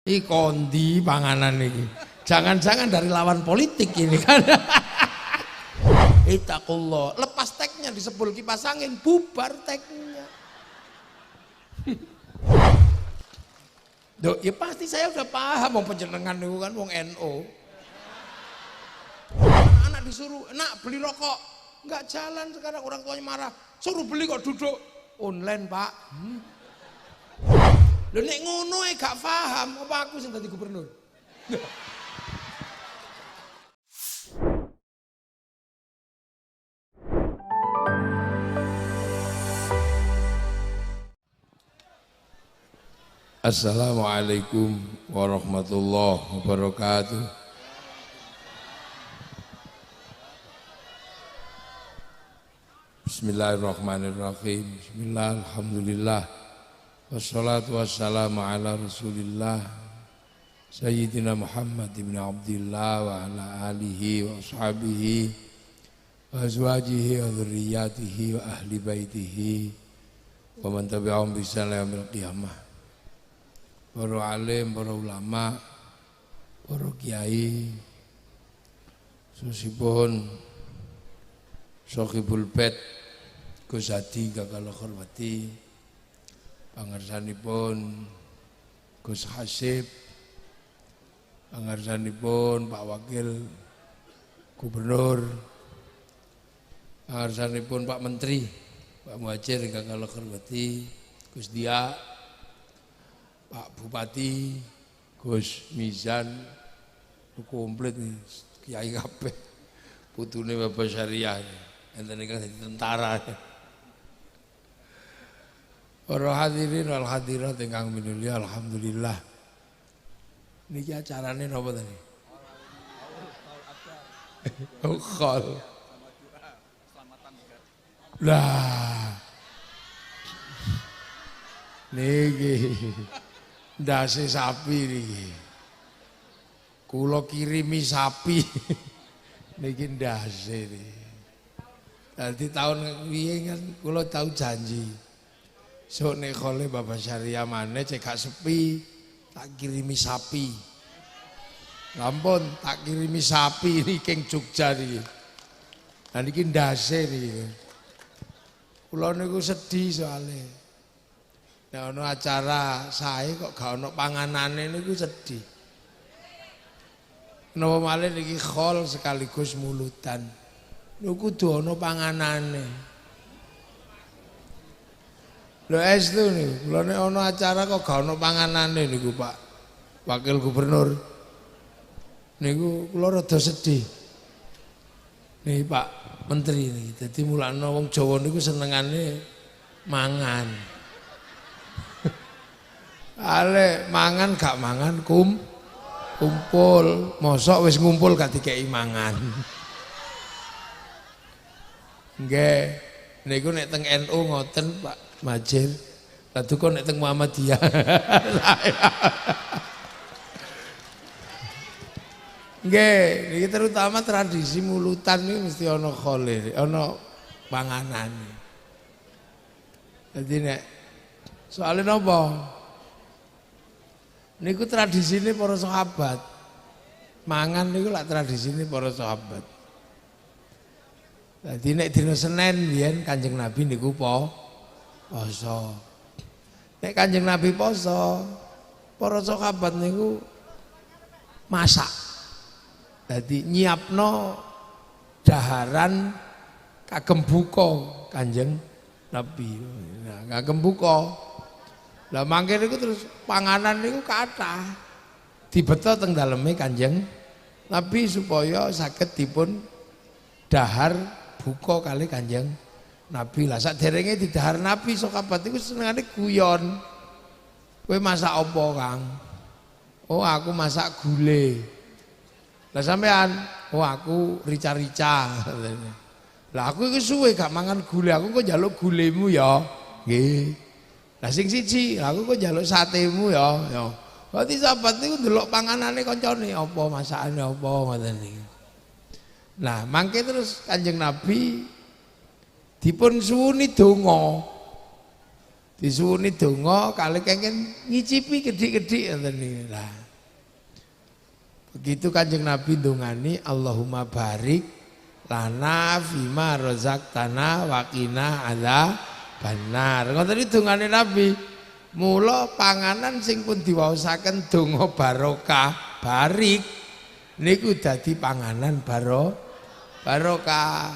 Iki kondi panganan iki. Jangan-jangan dari lawan politik ini kan. Ittaqullah. Lepas teknya disebul kipas angin, bubar teknya. Duh, ya pasti saya udah paham wong panjenengan niku kan wong NU. Anak disuruh, "Nak, beli rokok." Enggak jalan sekarang, orang tuanya marah. Suruh beli kok duduk online, Pak. Lho nek ngono gak paham, apa aku sing dadi gubernur? Assalamualaikum warahmatullahi wabarakatuh. Bismillahirrahmanirrahim. Bismillah, alhamdulillah. Wassalatu wassalamu ala rasulillah Sayyidina Muhammad ibn Abdillah wa ala alihi wa ashabihi wa azwajihi wa dhurriyyatihi wa ahli baitihi wa man tabi'ahum bi ihsan ila yaumil qiyamah. Para alim, para ulama, para kiai, susipun Sohibul Bait Gus Hadi kakala hormati, pangarsanipun Gus Hasib, pangarsanipun Pak Wakil Gubernur, pangarsanipun Pak Menteri, Pak Muhajir kakala hormati, Gus Dia, Pak Bupati, Gus Mizan, komplit nih, kiai kabeh, putune Bapak Syariah, enten ingkang dadi tentara. Para hadirin wal hadirat ingkang minulya, alhamdulillah. Niki acarane napa tadi? Khol. Lah. Niki ndase sapi niki. Kula kirimi sapi. Niki ndase niki. Dadi tahun wingi kan kula tau janji. Sok nek khole Bapak Syariah maneh cek gak sepi, tak kirimi sapi. Lampun tak kirimi sapi niki king Jogja niki. Lah niki ndase niki. Kula niku sedih soalnya. Nek ana acara sae kok gak ana panganane niku sedih. Napa malih niki khol sekaligus mulutan. Lho kudu ana panganane. Lho estu niku, lho nek ana acara kok gak ana panganane niku Pak Wakil Gubernur. Niku kula rada sedih. Nih Pak Menteri niki. Dadi mulane wong Jawa niku senengane mangan. Ale mangan gak mangan kumpul, mosok wis ngumpul gak dikeki mangan. Nggih, niku nek teng NU ngoten Pak Majir. Lah duka nek teng Muhammadiyah. Nggih, niki terutama tradisi mulutan niku mesti ana khole, ana panganane. Dadi nek soalé napa? Niku tradisine para sahabat. Mangan niku lak tradisine para sahabat. Dadi nek dina Senin biyen Kanjeng Nabi niku poso. Nek Kanjeng Nabi poso, para sahabat niku masak. Dadi nyiapno daharan kagem buka Kanjeng Nabi. Nah, kagem buka. Lah mangke niku terus panganan niku kathah. Dibeto teng daleme Kanjeng Nabi supaya saged dipun dahar buka kali Kanjeng Nabi. Lah saderenge didahar Nabi sahabat niku senengane guyon. Kowe masak apa, Kang? Oh, aku masak gule. Lah sampean, oh aku rica-rica. Lah aku iki suwe gak mangan gule, aku kok njaluk gulemu ya. Nggih. Lah sing siji, aku kok njaluk satemu ya. Berarti sahabat niku ndelok panganane kancane apa masakane apa ngoten niku. Nah, mangke terus Kanjeng Nabi dipun suwuni donga. Disuwuni donga kali kengken ngicipi gedhi-gedhi ngoten niku. Lah. Begitu Kanjeng Nabi ndongani Allahumma barik lana fima razaqtana wa qina adzabannar. Ngoten iki dongane Nabi. Mula panganan sing pun diwaosaken donga barokah, barik niku dadi panganan barokah.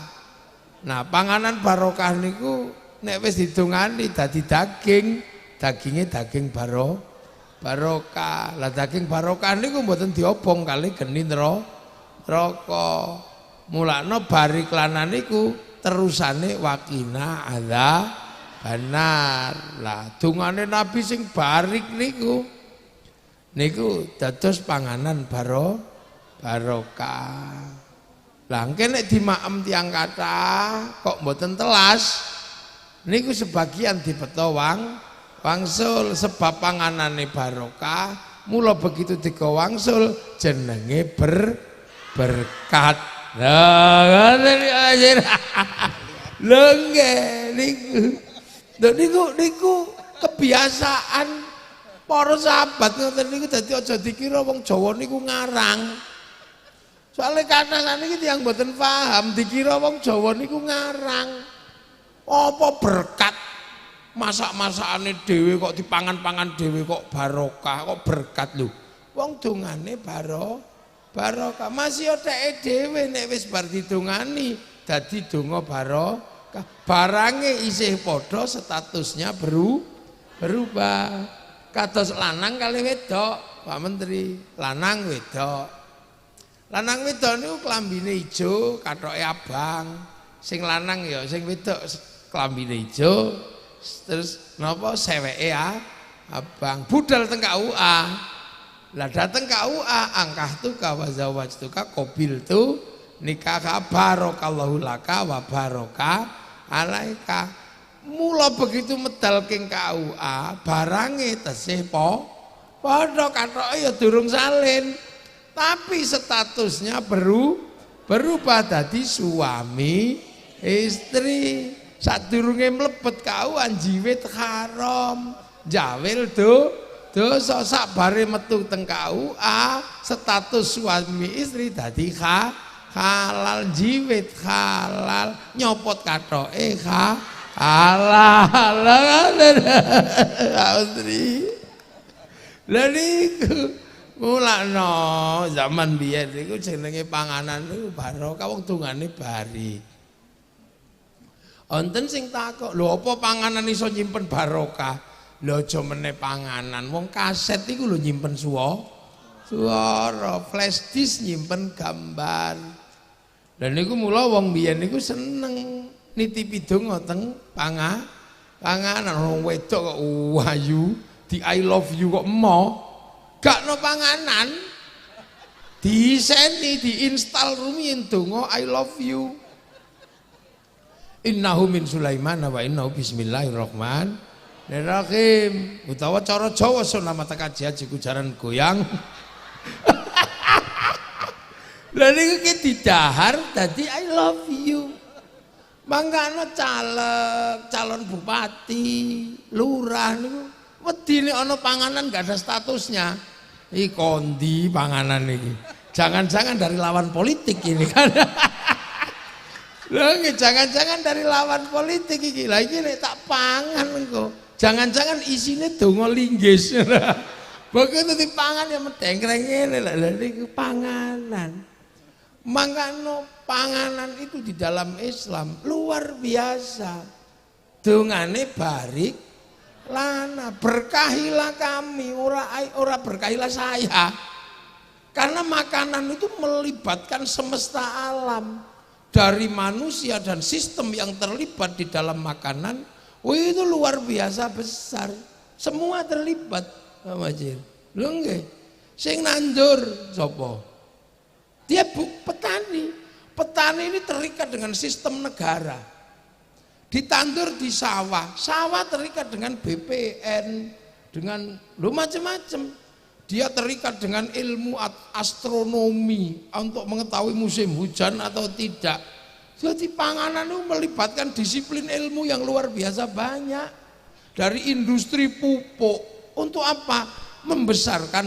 Nah, panganan barokah niku nek wis didongani dadi daging, daginge daging barokah. Lah daging barokah niku mboten diobong kali geni neraka. Mulane barik lana niku terusane wakina ada benar. Lah dungane Nabi sing barik niku dados panganan barokah. Lah engke nek dimaem tiyang kathah kok mboten telas niku sebagian dipeta wangsul sebab panganane barokah. Mula begitu diga wangsul jenenge berkat. Lah ngoten lho nggih niku kebiasaan para sahabat ngoten niku dadi aja dikira wong Jawa niku ngarang. Soale kathah saniki tiyang mboten paham dikira wong Jawa niku ngarang. Apa berkat masak-masakane dhewe kok dipangan-pangan dhewe kok barokah kok berkat lho. Wong dongane barokah. Masih oteke dhewe nek wis bar didongani dadi donga barokah. Barange isih padha statusnya berubah. Kados lanang kali wedok, Pak Menteri. Lanang wedok. Lanang wedok niku klambine ijo, kathoke abang. Sing lanang ya sing wedok klambine ijo, terus napa seweke abang. Budal teng KUA. Lah dateng KUA angkahtuka wa zawajtuka qabiltu nikah barakallahu laka wa baraka alaika. Mula begitu medal king KUA barange tesih padha kathoke ya durung salin tapi statusnya berubah dadi suami istri. Sadurunge mlebet KUA jiwit haram jawil dosa sabare metu teng KUA status suami istri dadi halal jiwit halal nyopot kathoke halal istri. Lha niku mulakno zaman biyen niku jenenge panganan niku barokah wong dongane bari. Wonten sing takok, lho apa panganan iso nyimpen barokah? Lho aja meneh panganan, wong kaset iku lho nyimpen suara, flash disk nyimpen gambar. Dan niku mula wong biyen niku seneng nitipi donga teng panganan. Wong wedok kok ayu, di I love you kok gak no panganan. Diseni diinstal rumiyin donga I love you. Innahu min Sulaiman wa innahu bismillahirrahmanirrahim. Utawa cara Jawa sunama tekaji haji kujaran goyang. Lah niku ki didahar dadi I love you. Mangkane caleg, calon bupati, lurah niku wedine ana panganan gak ada statusnya. Iki kondi panganan iki. Jangan-jangan dari lawan politik ini kan. Lha jangan-jangan dari lawan politik iki. Lah iki nek tak pangan engko. Jangan-jangan isine donga linggis. Begitu dipangan ya medengkreng ngene lha niku panganan. Mangkano panganan itu di dalam Islam luar biasa. Dongane barik lana, berkahilah kami, ora berkahilah saya. Karena makanan itu melibatkan semesta alam. Dari manusia dan sistem yang terlibat di dalam makanan, itu luar biasa besar. Semua terlibat, Pak Majid. Lho nggih. Sing nandur sapa? Dia petani. Petani ini terikat dengan sistem negara. Ditandur di sawah. Sawah terikat dengan BPN, dengan macam-macam. Dia terikat dengan ilmu astronomi untuk mengetahui musim hujan atau tidak. Jadi panganan itu melibatkan disiplin ilmu yang luar biasa banyak. dari industri pupuk. Untuk apa? Membesarkan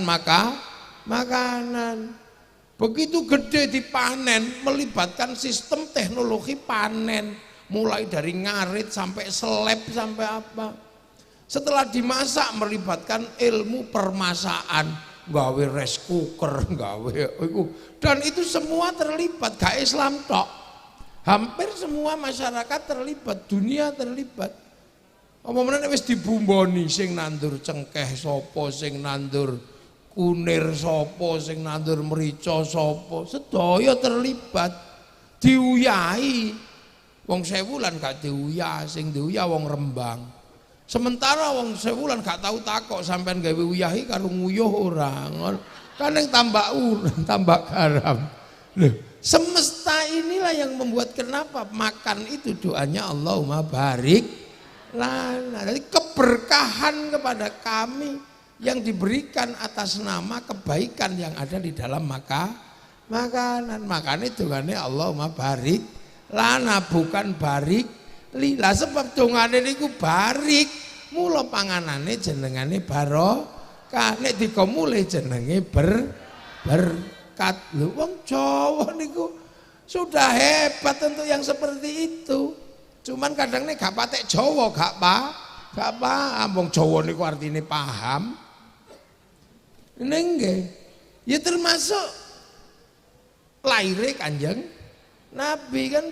makanan. Begitu gede dipanen, melibatkan sistem teknologi panen, mulai dari ngarit sampai seleb sampai apa. Setelah dimasak melibatkan ilmu permasaan, gawe rice cooker, gawe itu, dan itu semua terlibat, gak Islam tok. Hampir semua masyarakat terlibat, dunia terlibat. Omongane wis dibumboni, sing nandur cengkeh sapa, sing nandur kunir sapa, sing nandur merica sapa, sedaya terlibat. Diuyahi. Wong Sewulan gak diuyah, sing diuyah wong Rembang. Sementara wong Sewulan gak tahu takok sampean gawe uyahi karo nguyuh ora. Kan yang tambah garam. Loh, semesta inilah yang membuat kenapa makan itu doanya Allahumma barik lana. Jadi keberkahan kepada kami yang diberikan atas nama kebaikan yang ada di dalam makanan. Makanya dongane Allahumma barik lana, bukan barik lila. Sebab dongane niku barik, mula panganane jenengane barokah, nek dikomule jenenge berkat. Lho wong Jawa niku sudah hebat untuk yang seperti itu. Cuman kadang nek gak patek Jawa gak paham. Wong Jawa niku artine paham. Nggih. Ya termasuk lahire Kanjeng Nabi kan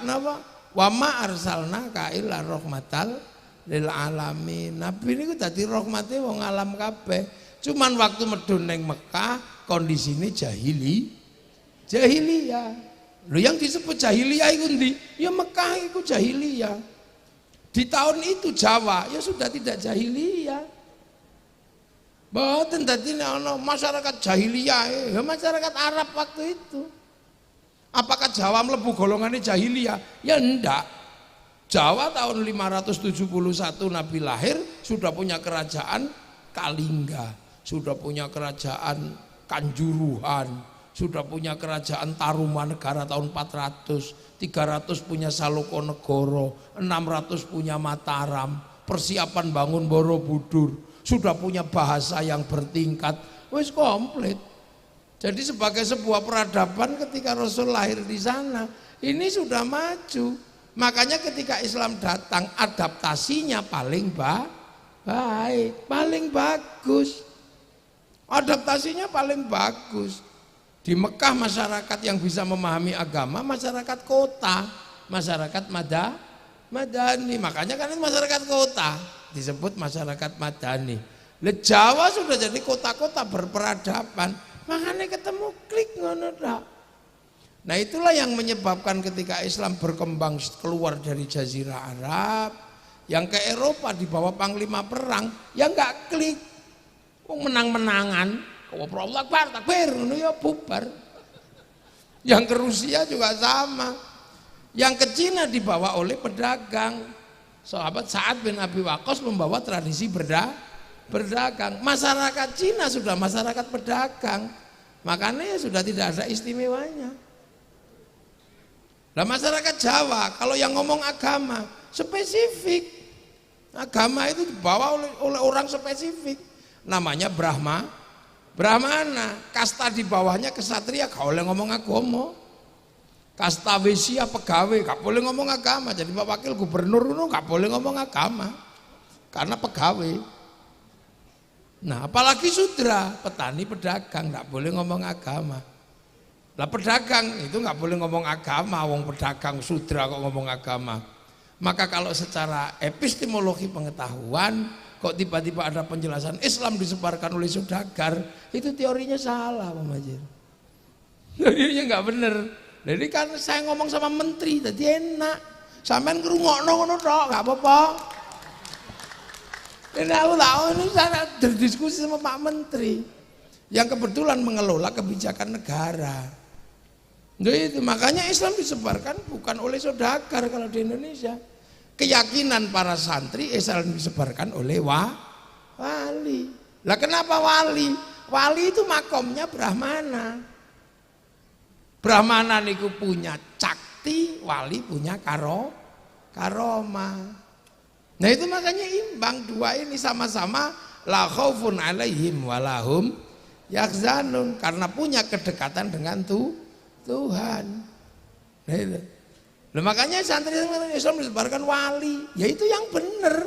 napa? Wa ma arsalnaka illa rahmatal lil alamin. Nabi niku dadi rahmate wong alam kabeh. Cuman waktu medun ning Mekah kondisine jahiliyah. Lho yang disebut jahiliyah iku ndi? Ya Mekah iku jahiliyah. Di tahun itu Jawa ya sudah tidak jahiliyah. Mboten dadi ana masyarakat jahiliyah, ya masyarakat Arab waktu itu. Apakah Jawa mlebu golongannya jahiliyah? Ya enggak. Jawa tahun 571 Nabi lahir sudah punya kerajaan Kalingga, sudah punya kerajaan Kanjuruhan, sudah punya kerajaan Tarumanegara tahun 400, 300 punya Salokonegoro, 600 punya Mataram, persiapan bangun Borobudur, sudah punya bahasa yang bertingkat, wis komplit. Jadi sebagai sebuah peradaban ketika Rasul lahir di sana, ini sudah maju. Makanya ketika Islam datang adaptasinya paling baik, paling bagus. Adaptasinya paling bagus. Di Mekah masyarakat yang bisa memahami agama, masyarakat kota, masyarakat madani. Makanya kan ini masyarakat kota disebut masyarakat madani. Jawa sudah jadi kota-kota berperadaban. Makanya ketemu klik ngono tok. Nah itulah yang menyebabkan ketika Islam berkembang keluar dari Jazirah Arab, yang ke Eropa di bawah panglima perang, yang enggak klik. Wong menang-menangan, Allahu Akbar, takbir, ngono ya bubar. Yang ke Rusia juga sama. Yang ke Cina dibawa oleh pedagang. Sahabat Sa'ad bin Abi Waqqas membawa tradisi berdagang. Masyarakat Cina sudah masyarakat pedagang, makanya sudah tidak ada istimewanya. Nah masyarakat Jawa kalau yang ngomong agama spesifik, agama itu dibawa oleh orang spesifik, namanya Brahmana. Kasta di bawahnya kesatria gak boleh ngomong agama, kasta Wesya pegawai gak boleh ngomong agama. Jadi Pak Wakil Gubernur itu gak boleh ngomong agama karena pegawai. Nah apalagi sudra, petani pedagang nggak boleh ngomong agama. Lah pedagang itu nggak boleh ngomong agama, wong pedagang sudra kok ngomong agama. Maka kalau secara epistemologi pengetahuan kok tiba-tiba ada penjelasan Islam disebarkan oleh saudagar, itu teorinya salah Pak Majid. Teorinya nggak bener. Jadi kan saya ngomong sama menteri, jadi enak. Sampean ngrungokno ngono tok, nggak apa-apa. Dan aku tahu ini saya berdiskusi sama Pak Menteri yang kebetulan mengelola kebijakan negara. Nah itu makanya Islam disebarkan bukan oleh saudagar kalau di Indonesia. Keyakinan para santri Islam disebarkan oleh wali. Lah kenapa wali? Wali itu makomnya Brahmana. Brahmana niku punya cakti, wali punya karomah. Nah itu makanya imbang, dua ini sama-sama la khaufun alaihim walahum yahzanun, karena punya kedekatan dengan Tuhan. Nah itu. Nah, makanya santri Islam disebarkan wali, yaitu yang benar.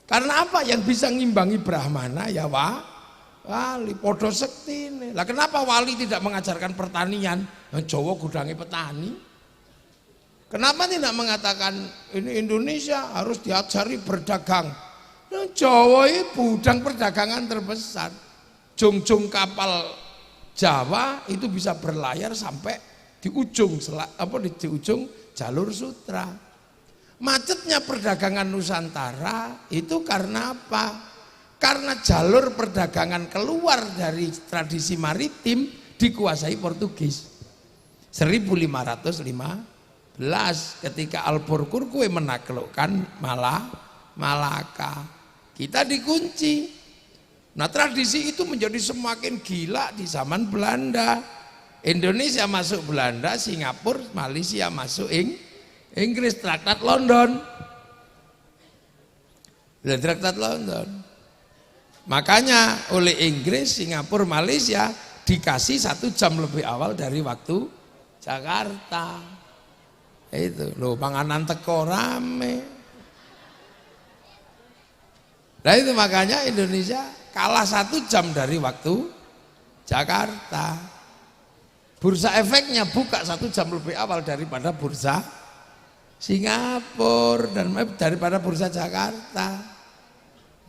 Karena apa? Yang bisa ngimbangi Brahmana ya wali, podo sekti ini. Lah kenapa wali tidak mengajarkan pertanian? Jawa gudangi petani. Kenapa tidak mengatakan ini Indonesia harus diajari berdagang? Nah, Jawa ini gudang perdagangan terbesar. Jung-jung kapal Jawa itu bisa berlayar sampai di ujung di ujung jalur sutra. Macetnya perdagangan Nusantara itu karena apa? Karena jalur perdagangan keluar dari tradisi maritim dikuasai Portugis. 1515 ketika Albuquerque menaklukkan Malaka, kita dikunci. Nah tradisi itu menjadi semakin gila di zaman Belanda. Indonesia masuk Belanda, Singapura, Malaysia masuk Inggris, Traktat London. Traktat London. Makanya oleh Inggris, Singapura, Malaysia dikasih 1 jam lebih awal dari waktu Jakarta. Itu loh, panganan teko rame. Nah itu makanya Indonesia kalah 1 jam dari waktu Jakarta. Bursa efeknya buka 1 jam lebih awal daripada bursa Singapura dan daripada bursa Jakarta.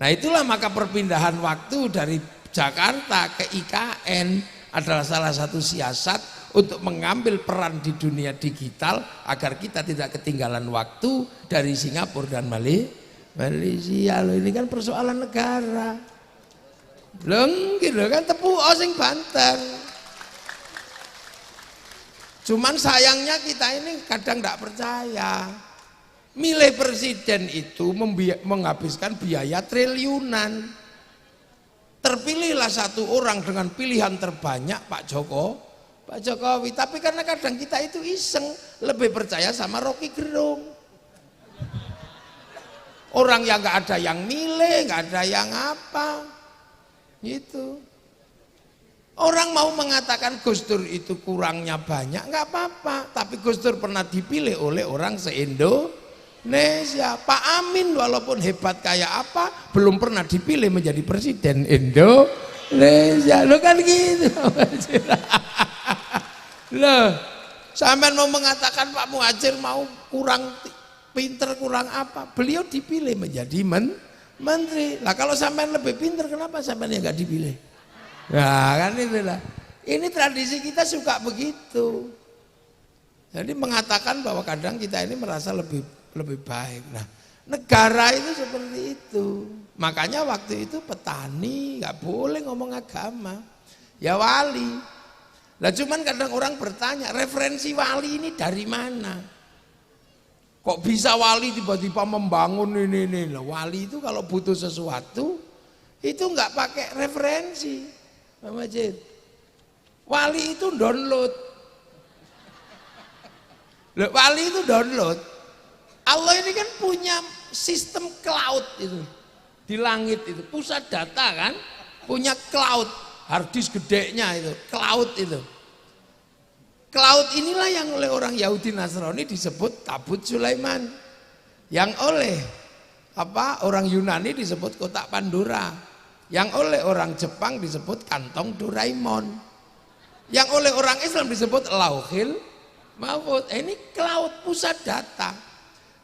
Nah itulah maka perpindahan waktu dari Jakarta ke IKN adalah salah satu siasat untuk mengambil peran di dunia digital agar kita tidak ketinggalan waktu dari Singapura dan Malaysia. Loh, ini kan persoalan negara. Belum gitu kan tepuk sing banter. Cuman sayangnya kita ini kadang tidak percaya. Milih presiden itu menghabiskan biaya triliunan. Terpilihlah satu orang dengan pilihan terbanyak Pak Jokowi, tapi karena kadang kita itu iseng, lebih percaya sama Rocky Gerung. Orang yang nggak ada yang milih, nggak ada yang apa, gitu. Orang mau mengatakan Gus Dur itu kurangnya banyak, nggak apa-apa. Tapi Gus Dur pernah dipilih oleh orang se-Indonesia. Pak Amin walaupun hebat kayak apa, belum pernah dipilih menjadi presiden Indonesia. Lo kan gitu. Loh, sampean mau mengatakan Pak Muhadjir mau kurang pinter, kurang apa? Beliau dipilih menjadi menteri. Lah kalau sampean lebih pinter, kenapa sampean yang nggak dipilih? Nah kan itulah. Ini tradisi kita suka begitu. Jadi mengatakan bahwa kadang kita ini merasa lebih baik. Nah, negara itu seperti itu. Makanya waktu itu petani nggak boleh ngomong agama. Ya wali. Lah cuman kadang orang bertanya, referensi wali ini dari mana? Kok bisa wali tiba-tiba membangun ini? Lah wali itu kalau butuh sesuatu itu nggak pakai referensi. Pak Majid. Wali itu download. Loh, wali itu download. Allah ini kan punya sistem cloud itu. Di langit itu, pusat data kan, punya cloud. Harddisk gedenya itu, cloud itu. Cloud inilah yang oleh orang Yahudi Nasrani disebut tabut Sulaiman. Yang oleh orang Yunani disebut kotak Pandora. Yang oleh orang Jepang disebut kantong Doraemon. Yang oleh orang Islam disebut Lauhil Mahfuz. Ini cloud, pusat data.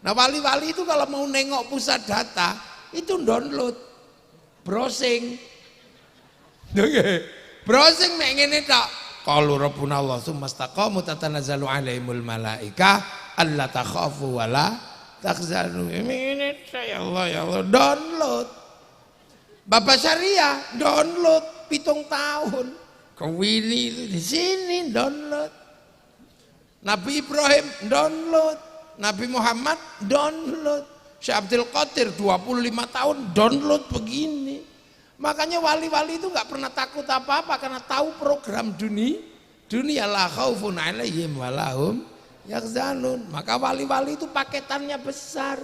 Nah wali-wali itu kalau mau nengok pusat data itu download, browsing. Browsing mek ngene tok. Qalu rabbuna Allah tsumma istaqamu tatanazzalu alaihimul malaika alla takhafu wala tahzanu. Ini ya Allah download. Bapak Syariah download 7 tahun. Kewini itu di sini download. Nabi Ibrahim download, Nabi Muhammad download, Syekh Abdul Qadir 25 tahun download begini. Makanya wali-wali itu nggak pernah takut apa-apa karena tahu program dunia la khaufun alaihim walahum yahzanun. Maka wali-wali itu paketannya besar.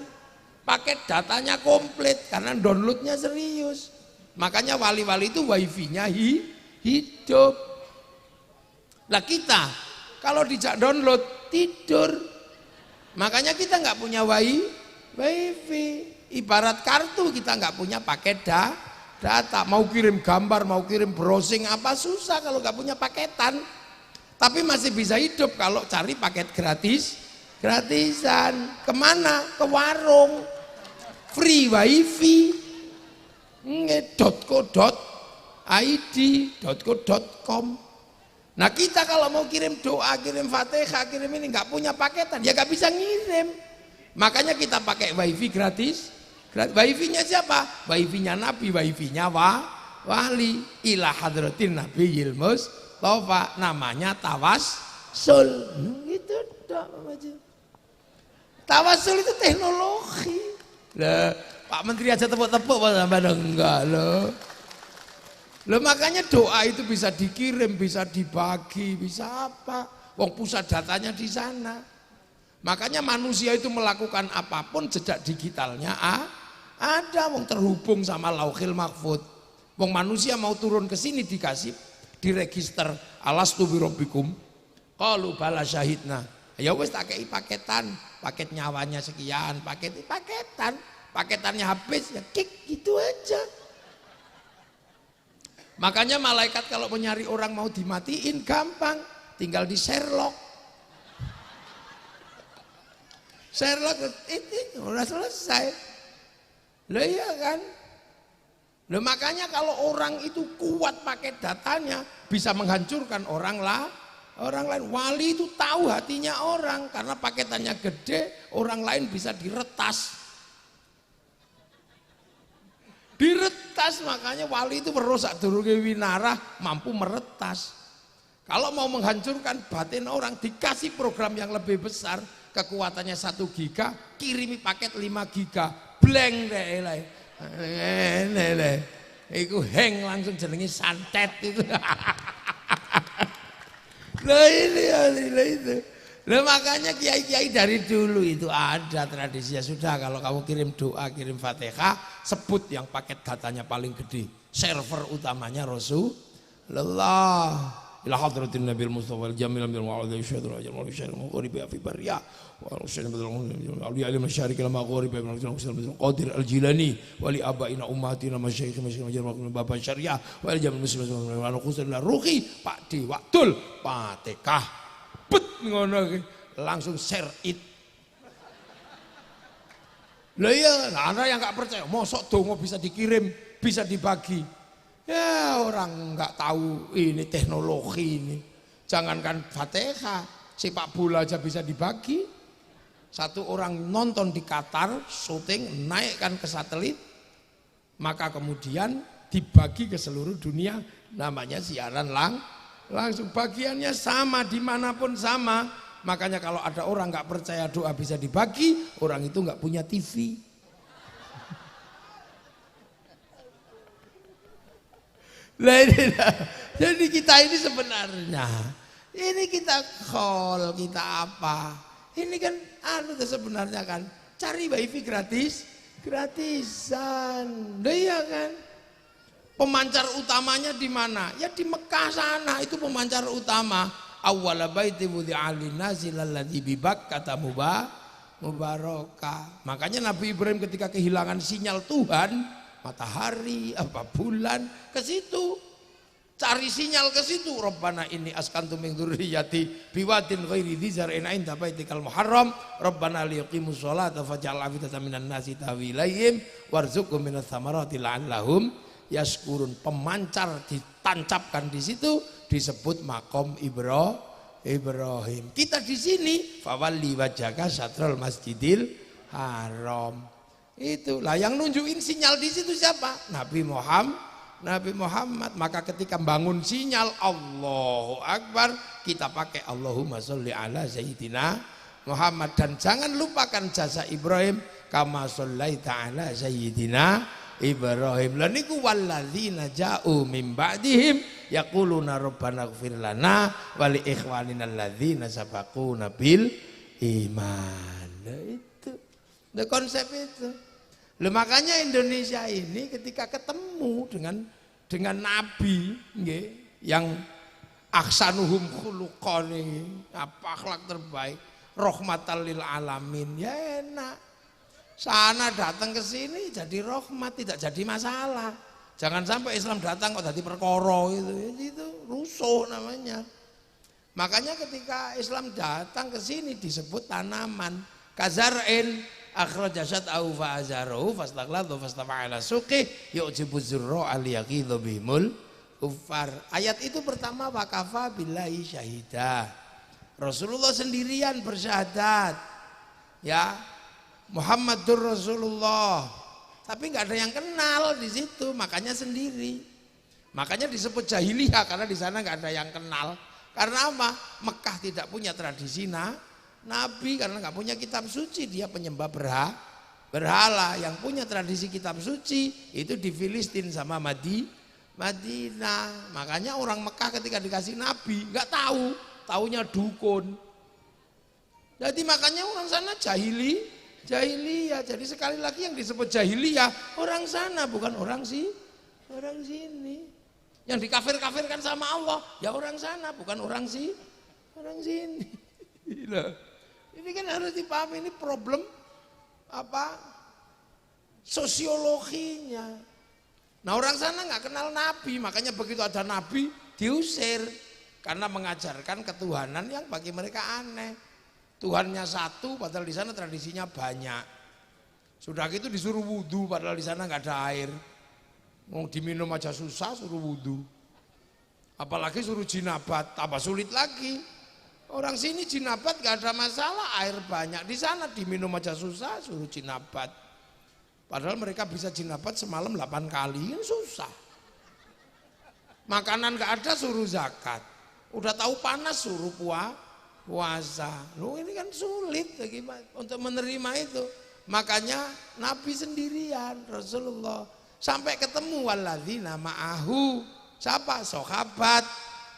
paket datanya komplit karena downloadnya serius. Makanya wali-wali itu wifi-nya hidup. Lah kita kalau dijak download tidur. Makanya kita nggak punya wifi. Ibarat kartu kita nggak punya paket data. Mau kirim gambar, mau kirim browsing apa susah kalau nggak punya paketan. Tapi masih bisa hidup kalau cari paket gratisan. Kemana? Ke warung. Free wifi. .co.id, .co.com. Nah kita kalau mau kirim doa, kirim fatihah, kirim ini nggak punya paketan, ya nggak bisa ngirim. Makanya kita pakai wifi gratis. Wifi-nya siapa? Wifi-nya Nabi, wifi-nya wali. Ila hadratin Nabi Mustafa, namanya tawassul. Gitu dong. Tawassul itu teknologi. Lah, Pak Menteri aja tepuk-tepuk sampai enggak loh. Loh makanya doa itu bisa dikirim, bisa dibagi, bisa apa? Wong pusat datanya di sana. Makanya manusia itu melakukan apapun jejak digitalnya ada. Wong terhubung sama Lauhil Mahfud. Wong manusia mau turun ke sini dikasih diregister alastu birabbikum. Qalu bala syahidna. Ya wis tak kei paketan, paket nyawanya sekian, paketannya habis ya kik gitu aja. Makanya malaikat kalau mau nyari orang mau dimatiin gampang, tinggal di Sherlock. Sherlock itu udah selesai. Loh iya kan? Loh makanya kalau orang itu kuat pakai datanya bisa menghancurkan orang lain. Wali itu tahu hatinya orang karena paketannya gede, orang lain bisa diretas. Diretas, makanya wali itu merusak durunge winarah mampu meretas. Kalau mau menghancurkan batin orang dikasih program yang lebih besar, kekuatannya 1 giga, kirimi paket 5 giga, blank deh lah. Iku hang langsung jenenge santet itu. Lah ini itu. Lah makanya kiai-kiai dari dulu itu ada tradisinya sudah kalau kamu kirim doa, kirim Fatihah, sebut yang paket datanya paling gede. Server utamanya Rasulullah. Ila hadratin Nabil Mustafa al-Jamil bil ma'adhi syadra ajal wa syadra maghrib fi barya wa syadra bil awliya al masyarik al maghrib ibn Qadir al-Jilani wa li abaina ummatina masyayikh majal bapak syariah wa al jamal muslimin wa khusus ruhi Pak Di Waktul Fatihah bet ngono langsung share it. Lah iya, ada yang enggak percaya, mosok donga bisa dikirim, bisa dibagi. Ya orang enggak tahu ini teknologi ini. Jangankan Fatihah, sepak bola aja bisa dibagi. Satu orang nonton di Qatar, syuting, naikkan ke satelit, maka kemudian dibagi ke seluruh dunia, namanya siaran langsung. Bagiannya sama, dimanapun sama. Makanya kalau ada orang nggak percaya doa bisa dibagi, orang itu nggak punya TV. Jadi kita ini sebenarnya, ini kita call, kita apa? Ini kan sebenarnya kan cari wifi gratisan, iya kan? Pemancar utamanya di mana? Ya di Mekah sana, itu pemancar utama. Awwala baiti wudi'a lin-nasi lalladzi bi Bakkah mubarakah. Makanya Nabi Ibrahim ketika kehilangan sinyal Tuhan, matahari, apa bulan, ke situ. Cari sinyal ke situ. Rabbana inni askantu min dzurriyyati biwadin ghairi dzi zar'in 'inda baitikal muharram. Rabbana liyuqimus sholata faj'al afidatan minan nasi tahwi ilaihim warzuqhum minats tsamarati la'allahum yaskurun. Pemancar ditancapkan di situ disebut makom Ibrahim. Kita di sini fawalli wajhaka syatrul masjidil haram. Itulah yang nunjukin sinyal di situ siapa? Nabi Muhammad. Maka ketika bangun sinyal Allahu Akbar, kita pakai Allahumma sholli ala sayyidina Muhammad. Dan jangan lupakan jasa Ibrahim, kama shollaita ala sayyidina Ibrahim. Lan niku walladzina ja'u min ba'dihim yaquluna rabbana ighfir lana wa li ikhwanina alladzina sabaquna bil iman. Nah itu. Konsep itu. Loh, makanya Indonesia ini ketika ketemu dengan nabi nggih, yang ahsanuhum khuluqan, apa akhlak terbaik, rahmatan lil alamin, ya enak. Sana datang ke sini jadi rahmat, tidak jadi masalah. Jangan sampai Islam datang kok jadi perkara itu rusuh namanya. Makanya ketika Islam datang ke sini disebut tanaman kazar'in akhraja syat'ahu fa'azarahu fastaghladu fastafa'ala suqih yu'jibu zurra al-yaqidhu bihimul kuffar. Ayat itu pertama wakafa billahi syahidah. Rasulullah sendirian bersyahadat. Ya, Muhammadur Rasulullah. Tapi nggak ada yang kenal di situ, makanya sendiri. Makanya disebut jahiliyah karena di sana nggak ada yang kenal. Karena apa? Mekah tidak punya tradisi Nabi karena nggak punya kitab suci, dia penyembah berhala. Yang punya tradisi kitab suci itu di Filistin sama Madinah. Makanya orang Mekah ketika dikasih Nabi nggak tahu, taunya dukun. Jadi makanya orang sana jahiliyah. Jadi sekali lagi yang disebut jahiliyah orang sana bukan orang sini. Yang dikafir-kafirkan sama Allah ya orang sana bukan orang sini. Ini kan harus dipahami, ini problem apa? Sosiologinya. Nah, orang sana nggak kenal Nabi, makanya begitu ada Nabi diusir karena mengajarkan ketuhanan yang bagi mereka aneh. Tuhannya satu, padahal di sana tradisinya banyak. Sudah gitu disuruh wudhu, padahal di sana nggak ada air. Mau diminum aja susah, suruh wudhu. Apalagi suruh jinabat, tambah sulit lagi. Orang sini jinabat gak ada masalah, air banyak. Di sana diminum aja susah, suruh jinabat. Padahal mereka bisa jinabat semalam 8 kali, kan susah. Makanan gak ada, suruh zakat. Udah tahu panas, suruh puasa. Loh, ini kan sulit untuk menerima itu. Makanya Nabi sendirian, Rasulullah. Sampai ketemu walladzina ma'ahu. Siapa? Sahabat.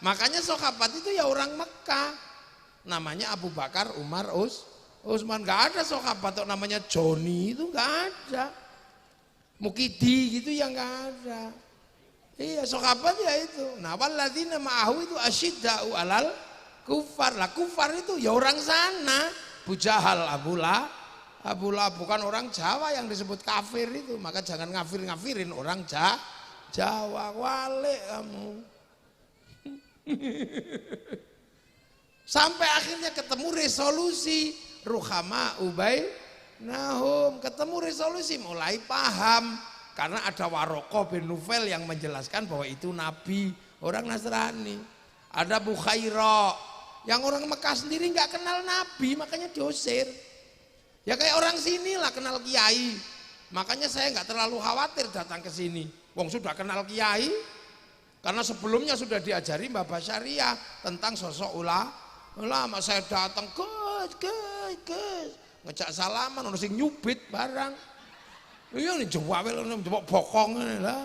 Makanya sahabat itu ya orang Mekah. Namanya Abu Bakar, Umar, Utsman. Gak ada sahabat kok namanya Joni, itu gak ada. Mukidi gitu yang gak ada. Iya, sahabat ya itu. Nah, walladzina ma'ahu itu asyidda'u alal kufar. Lah kufar itu ya orang sana. Abu Jahal, Abu Lahab, bukan orang Jawa yang disebut kafir itu. Maka jangan ngafirin orang Jawa. Wale kamu. Sampai akhirnya ketemu resolusi ruhama ubainahum, ketemu resolusi mulai paham karena ada Waraqah bin Nufail yang menjelaskan bahwa itu nabi orang Nasrani. Ada Bukhaira yang orang Mekah sendiri nggak kenal nabi, makanya diusir. Ya kayak orang sini lah kenal kiai, makanya saya nggak terlalu khawatir datang ke sini. Wong sudah kenal kiai karena sebelumnya sudah diajari Mbah Basyariah tentang sosok ulama. Saya datang Gus ngejak salaman ono sing nyubit barang. Iya nih jawabel jawab bokong lah.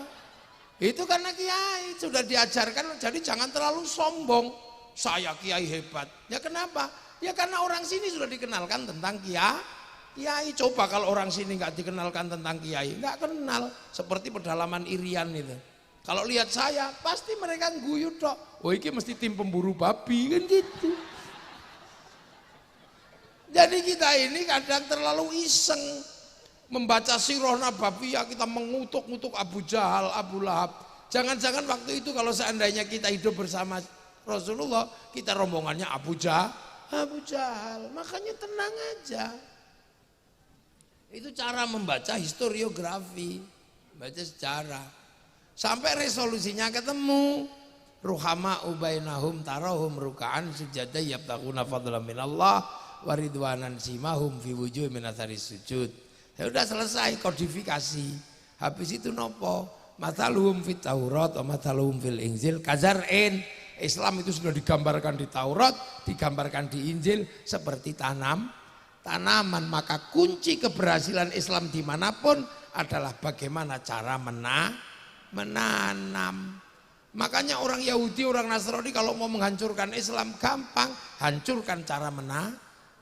Itu karena kiai sudah diajarkan, jadi jangan terlalu sombong. Saya kiai hebat. Ya kenapa? Ya karena orang sini sudah dikenalkan tentang kiai. Coba kalau orang sini nggak dikenalkan tentang kiai, nggak kenal. Seperti pedalaman Irian itu. Kalau lihat saya, pasti mereka guyu dok. Oh ini mesti tim pemburu babi kan gitu. Jadi kita ini kadang terlalu iseng membaca sirah nabawiyah, kita mengutuk-ngutuk Abu Jahal, Abu Lahab. Jangan-jangan waktu itu kalau seandainya kita hidup bersama Rasulullah, kita rombongannya Abu Jahal. Makanya tenang aja. Itu cara membaca historiografi, baca sejarah. Sampai resolusinya ketemu. Ruhama ubainahum tarahum ruka'an sujada yabtaquna fadlan minallah waridwanan simahum fi wujuh min athari sujud. Ya udah selesai kodifikasi. Habis itu nopo? Mathaluhum fit Taurat wa mathaluhum fil Injil kazar'in. Islam itu sudah digambarkan di Taurat, digambarkan di Injil seperti tanaman. Maka kunci keberhasilan Islam dimanapun adalah bagaimana cara menanam. Makanya orang Yahudi, orang Nasrani kalau mau menghancurkan Islam gampang, hancurkan cara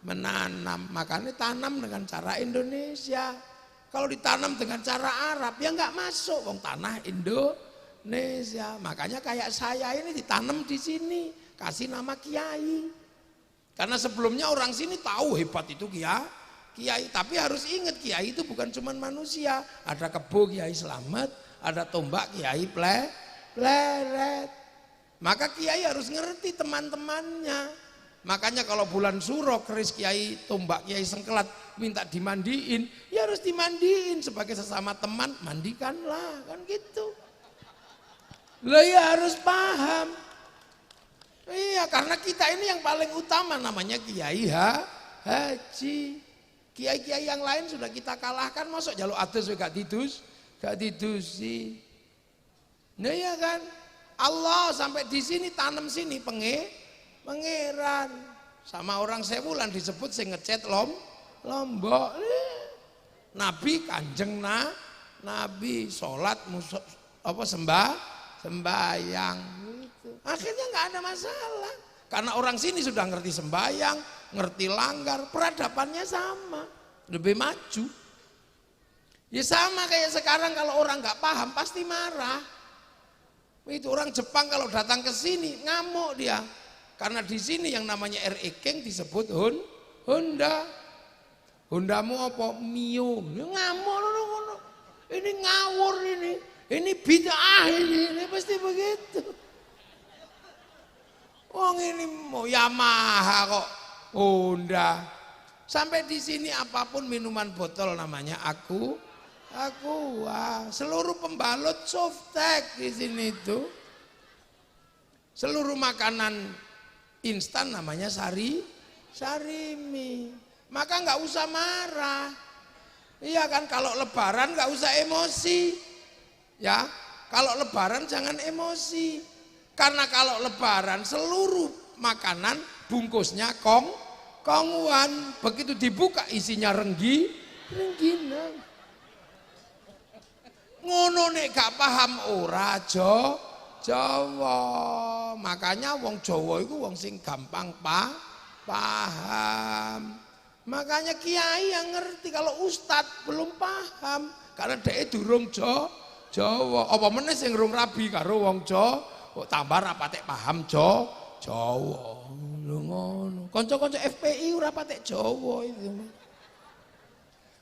menanam. Makanya tanam dengan cara Indonesia. Kalau ditanam dengan cara Arab ya nggak masuk, wong tanah Indonesia. Makanya kayak saya ini ditanam di sini, kasih nama Kiai. Karena sebelumnya orang sini tahu hebat itu Kiai, tapi harus ingat Kiai itu bukan cuma manusia. Ada kebo Kiai Slamet, ada tombak Kiai Pleret. Maka Kiai harus ngerti teman-temannya. Makanya kalau bulan suro keris Kiai Tombak Kiai Sengkelat minta dimandiin, ya harus dimandiin sebagai sesama teman, mandikanlah kan gitu. Lah ya harus paham. Iya, karena kita ini yang paling utama namanya Kiai Haji. Kiai-kiai yang lain sudah kita kalahkan, masuk jaluk atus gak didusi. Nah ya kan, Allah sampai di sini tanam sini pangeran. Sama orang Sewulan disebut sing ngecet Lombok. Nabi Kanjeng Nabi sholat sembahyang gitu. Akhirnya nggak ada masalah karena orang sini sudah ngerti sembahyang, ngerti langgar, peradabannya sama, lebih maju. Ya sama kayak sekarang kalau orang nggak paham pasti marah. Itu orang Jepang kalau datang ke sini ngamuk dia. Karena di sini yang namanya RE King disebut Honda. Hondamu apa? Mio. Ngamuk loh. Ini ngawur ini. Ini bid'ah ini pasti begitu. Wong ini mau Yamaha kok Honda. Sampai di sini apapun minuman botol namanya aku seluruh pembalut softtek di sini itu. Seluruh makanan instan namanya sarimi. Maka nggak usah marah. Iya kan, kalau lebaran nggak usah emosi. Ya, kalau lebaran jangan emosi. Karena kalau lebaran seluruh makanan bungkusnya kongwan. Begitu dibuka isinya rengginan. Ngono nek gak paham ora Jawa. Makanya wong Jawa itu wong sing gampang paham. Makanya kiai yang ngerti, kalau ustadz belum paham karena dia durung Jawa. Apa meneh sing rung rabi karo wong Jawa, kok tambah rapate paham Jawa. Lho ngono. Kanca-kanca FPI ora patek Jawa itu.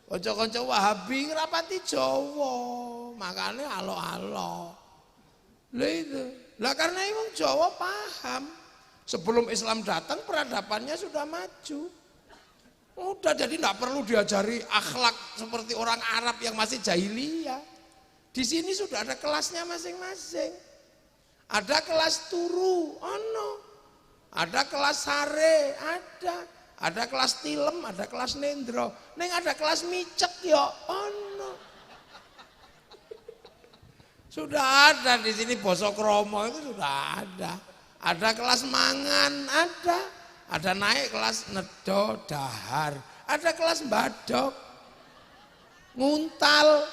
Kanca-kanca Wahabi ora pati Jawa. Makane alo-alo. Lah itu. Lah karena wong Jawa paham. Sebelum Islam datang peradabannya sudah maju. Udah, jadi tidak perlu diajari akhlak seperti orang Arab yang masih jahiliyah. Di sini sudah ada kelasnya masing-masing. Ada kelas turu, ada kelas sare, ada kelas tilem, ada kelas nendro, neng ada kelas micek ya, Sudah ada di sini basa kromo itu sudah ada. Ada kelas mangan, ada naik kelas nedo dahar, ada kelas badok, nguntal,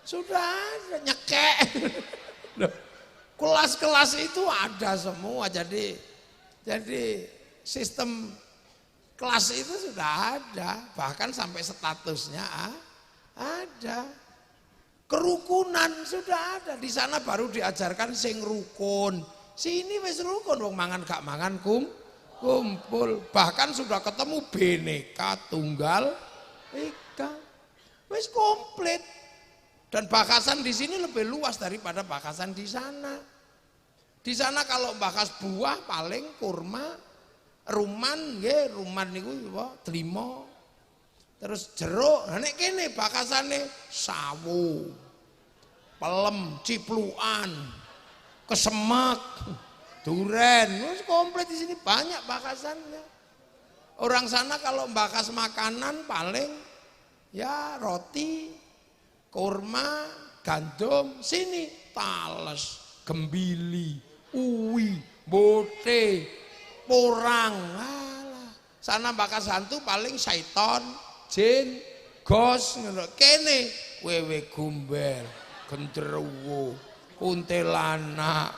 sudah ada nyekek. Kelas-kelas itu ada semua, jadi sistem kelas itu sudah ada, bahkan sampai statusnya ada. Kerukunan sudah ada, di sana baru diajarkan sing rukun. Sini wis rukun, wong mangan gak mangan kumpul. Bahkan sudah ketemu Bhinneka Tunggal Ika. Wis komplit. Dan bakasan di sini lebih luas daripada bakasan di sana. Di sana kalau bakas buah paling kurma, ruman niku trimo. Terus jeruk, nek kene bakasane sawu, pelem, cipluan, kesemek, duren, wis komplit di sini banyak bakasannya. Orang sana kalau bakas makanan paling ya roti, kurma, gandum, sini tales, gembili, uwi, bote, porang. Alah. Sana bakas hantu paling syaiton, jin, gos, kene wewe gumbel, gendruwo, kuntilanak.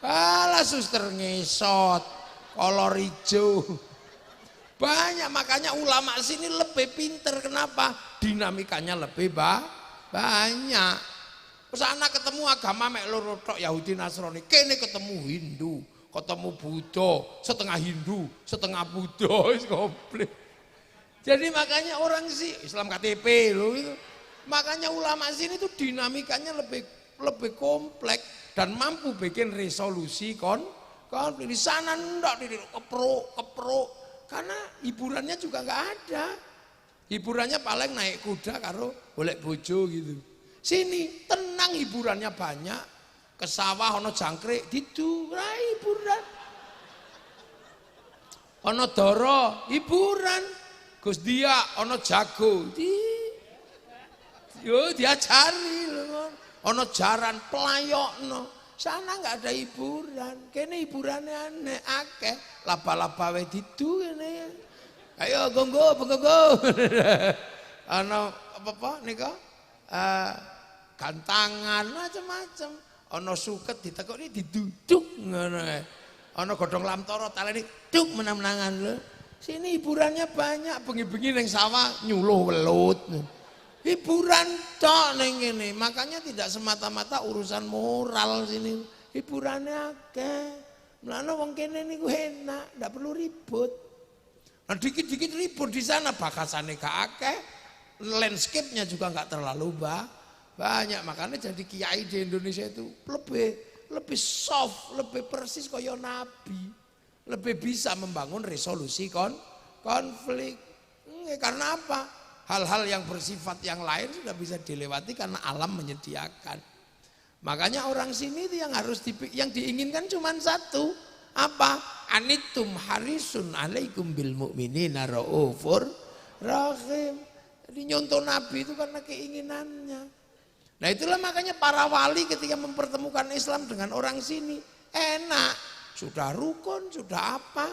Alah suster ngesot, kolor hijau. Banyak, makanya ulama sini lebih pinter. Kenapa? Dinamikanya lebih banyak. Kesana ketemu agama mek loro tok, Yahudi Nasrani. Kene ketemu Hindu, ketemu Buddha, setengah Hindu, setengah Buddha, wis komplit. Jadi makanya orang sih Islam KTP loh itu. Makanya ulama sini tuh dinamikanya lebih kompleks dan mampu bikin resolusi konflik. Di sana ndak keprok karena hiburannya juga nggak ada. Hiburannya paling naik kuda karo golek bojo gitu. Sini tenang, hiburannya banyak. Ke sawah ono jangkrik didu, hiburan. Ono doro, hiburan. Gus dia ono jago, diajari loh. Ono jaran pelayokno. Sana nggak ada hiburan. Kene hiburannya aneh, akeh. Laba-laba we didu kene. Ayo gonggo. Ono apa nika? Gantangan macam-macam. Ono suket ditekoni diduduk ngono. Ono godhong lamtoro taleni duk menang-menangan lho. Sini hiburannya banyak, bengi-bengi neng sawah nyuluh welut. Hiburan tok neng ini, makanya tidak semata-mata urusan moral sini. Hiburannya akeh. Mulane wong kene niku enak, ndak perlu ribut. Nah, dikit-dikit ribut di sana bakasane gak akeh, landscape-nya juga nggak terlalu banyak. Makanya jadi kiai di Indonesia itu lebih soft, lebih persis kaya nabi. Lebih bisa membangun resolusi konflik. Karena apa? Hal-hal yang bersifat yang lain sudah bisa dilewati karena alam menyediakan. Makanya orang sini itu yang diinginkan cuma satu. Apa? Anitum harisun alaikum bil mu'minina raufur rahim. Jadi nyontoh Nabi itu karena keinginannya. Nah itulah makanya para wali ketika mempertemukan Islam dengan orang sini enak. Sudah rukun, sudah apa,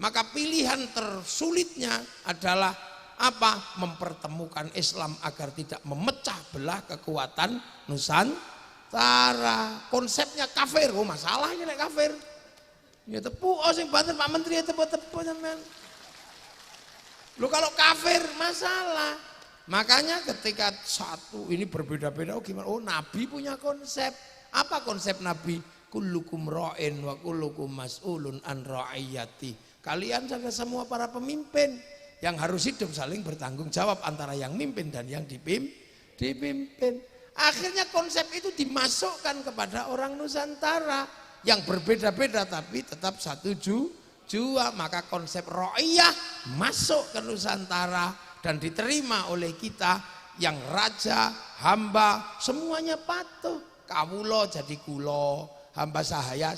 maka pilihan tersulitnya adalah apa? Mempertemukan Islam agar tidak memecah belah kekuatan Nusantara. Konsepnya kafir, masalahnya nek kafir. Ya tepuk, sing banten Pak Menteri ya tepuk sampean. Lu kalau kafir masalah. Makanya ketika satu ini berbeda-beda, gimana? Oh Nabi punya konsep. Apa konsep Nabi? Kullukum ra'in wa kullukum mas'ulun an ra'iyati. Kalian adalah semua para pemimpin yang harus hidup saling bertanggung jawab antara yang mimpin dan yang dipimpin. Akhirnya konsep itu dimasukkan kepada orang Nusantara yang berbeda-beda tapi tetap satu jua. Maka konsep ra'iyah masuk ke Nusantara dan diterima oleh kita yang raja, hamba, semuanya patuh. Kawulo jadi kulo. Hamba saya.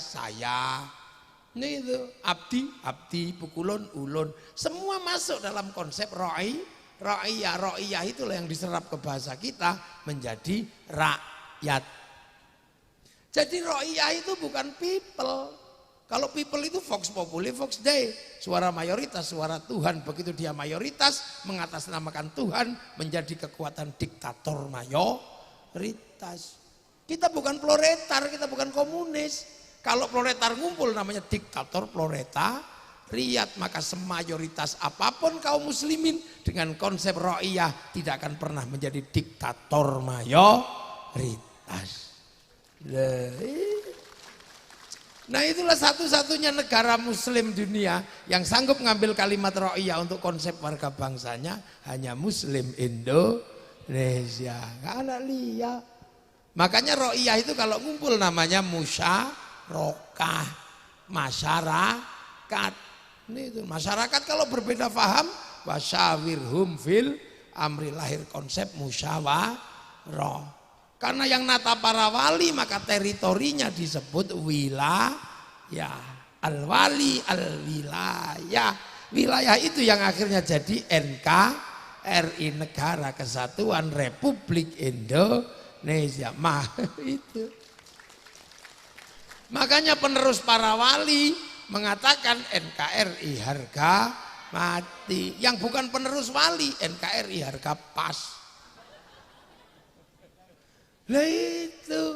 Ini itu abdi, pukulun, ulun. Semua masuk dalam konsep ra'iyah itulah yang diserap ke bahasa kita menjadi rakyat. Jadi ra'iyah itu bukan people. Kalau people itu vox populi, vox dei. Suara mayoritas, suara Tuhan. Begitu dia mayoritas mengatasnamakan Tuhan menjadi kekuatan diktator mayoritas. Kita bukan proletar, kita bukan komunis. Kalau proletar ngumpul namanya diktator proletariat. Maka semayoritas apapun kaum muslimin dengan konsep ra'iyah tidak akan pernah menjadi diktator mayoritas. Nah itulah satu-satunya negara muslim dunia yang sanggup ngambil kalimat ra'iyah untuk konsep warga bangsanya hanya muslim Indonesia. Gak ada lihat. Makanya ra'iyah itu kalau ngumpul namanya musyarakah, masyarakat. Ini itu masyarakat kalau berbeda paham, wasyawirhum fil amri, lahir konsep musyawarah. Karena yang nata para wali maka teritorinya disebut wilayah. Al-wali al-wilayah. Wilayah itu yang akhirnya jadi NKRI, Negara Kesatuan Republik Indonesia. Itu. Makanya penerus para wali mengatakan NKRI harga mati. Yang bukan penerus wali NKRI harga pas. Lah itu.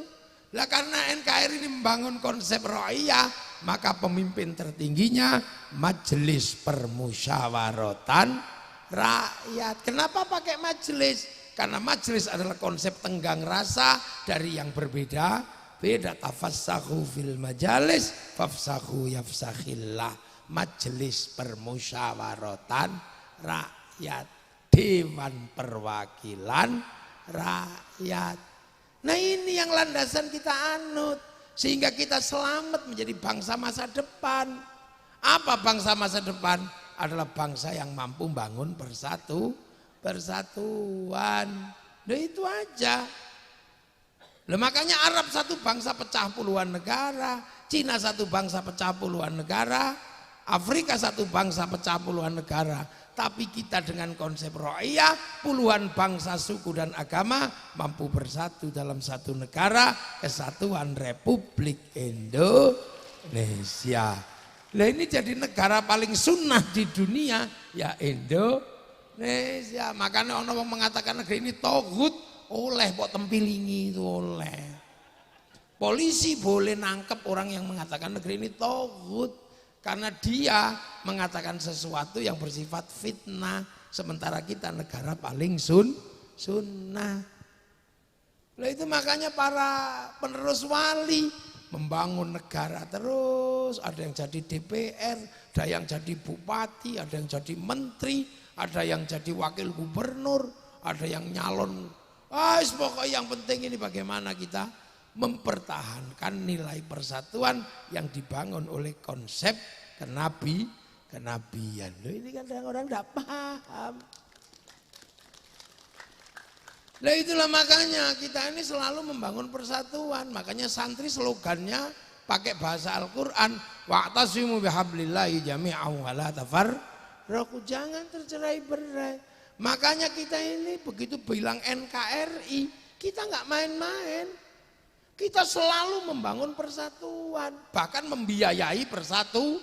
Lah karena NKRI ini membangun konsep ra'iyah, maka pemimpin tertingginya majelis permusyawaratan rakyat. Kenapa pakai majelis? Karena majelis adalah konsep tenggang rasa dari yang berbeda. Beda tafassahu fil majalis fafsahu yafsakhillah. Majelis permusyawaratan rakyat, dewan perwakilan rakyat. Nah ini yang landasan kita anut sehingga kita selamat menjadi bangsa masa depan. Apa bangsa masa depan? Adalah bangsa yang mampu bangun persatuan. Nah itu aja. Nah, makanya Arab satu bangsa pecah puluhan negara, Cina satu bangsa pecah puluhan negara, Afrika satu bangsa pecah puluhan negara. Tapi kita dengan konsep ro'iyah, puluhan bangsa, suku dan agama mampu bersatu dalam satu negara, Kesatuan Republik Indonesia. Nah ini jadi negara paling sunnah di dunia, ya Indonesia. Makanya orang mengatakan negeri ini togut, oleh kok tempilingi itu oleh. Polisi boleh nangkep orang yang mengatakan negeri ini togut. Karena dia mengatakan sesuatu yang bersifat fitnah. Sementara kita negara paling sunnah. Nah itu makanya para penerus wali membangun negara terus. Ada yang jadi DPR, ada yang jadi bupati, ada yang jadi menteri, ada yang jadi wakil gubernur, ada yang nyalon. Pokoknya yang penting ini bagaimana kita mempertahankan nilai persatuan yang dibangun oleh konsep kenabian. Loh, ini kan orang tidak paham. Nah itulah makanya kita ini selalu membangun persatuan. Makanya santri slogannya pakai bahasa Al-Quran. Wa'tasimu bihablillahi jami'an wa la tafarraqu. Jangan tercerai-berai. Makanya kita ini begitu bilang NKRI, kita nggak main-main. Kita selalu membangun persatuan, bahkan membiayai persatuan.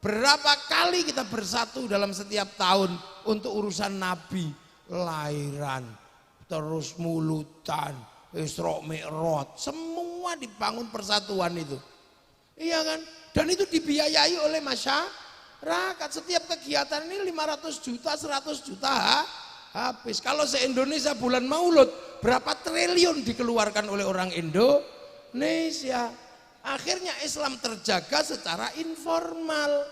Berapa kali kita bersatu dalam setiap tahun untuk urusan Nabi, lahiran, terus mulutan, Isra Mi'raj, semua dibangun persatuan itu. Iya kan? Dan itu dibiayai oleh masyarakat. Setiap kegiatan ini 500 juta, 100 juta habis. Kalau se-Indonesia bulan Maulud, berapa triliun dikeluarkan oleh orang Indonesia. Akhirnya Islam terjaga secara informal,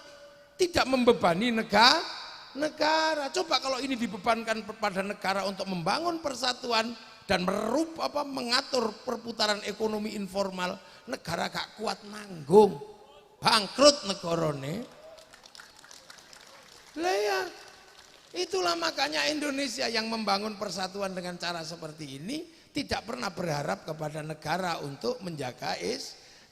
tidak membebani negara. Coba kalau ini dibebankan kepada negara untuk membangun persatuan dan mengatur perputaran ekonomi informal, negara gak kuat nanggung, bangkrut negarane. Lah ya, itulah makanya Indonesia yang membangun persatuan dengan cara seperti ini tidak pernah berharap kepada negara untuk menjaga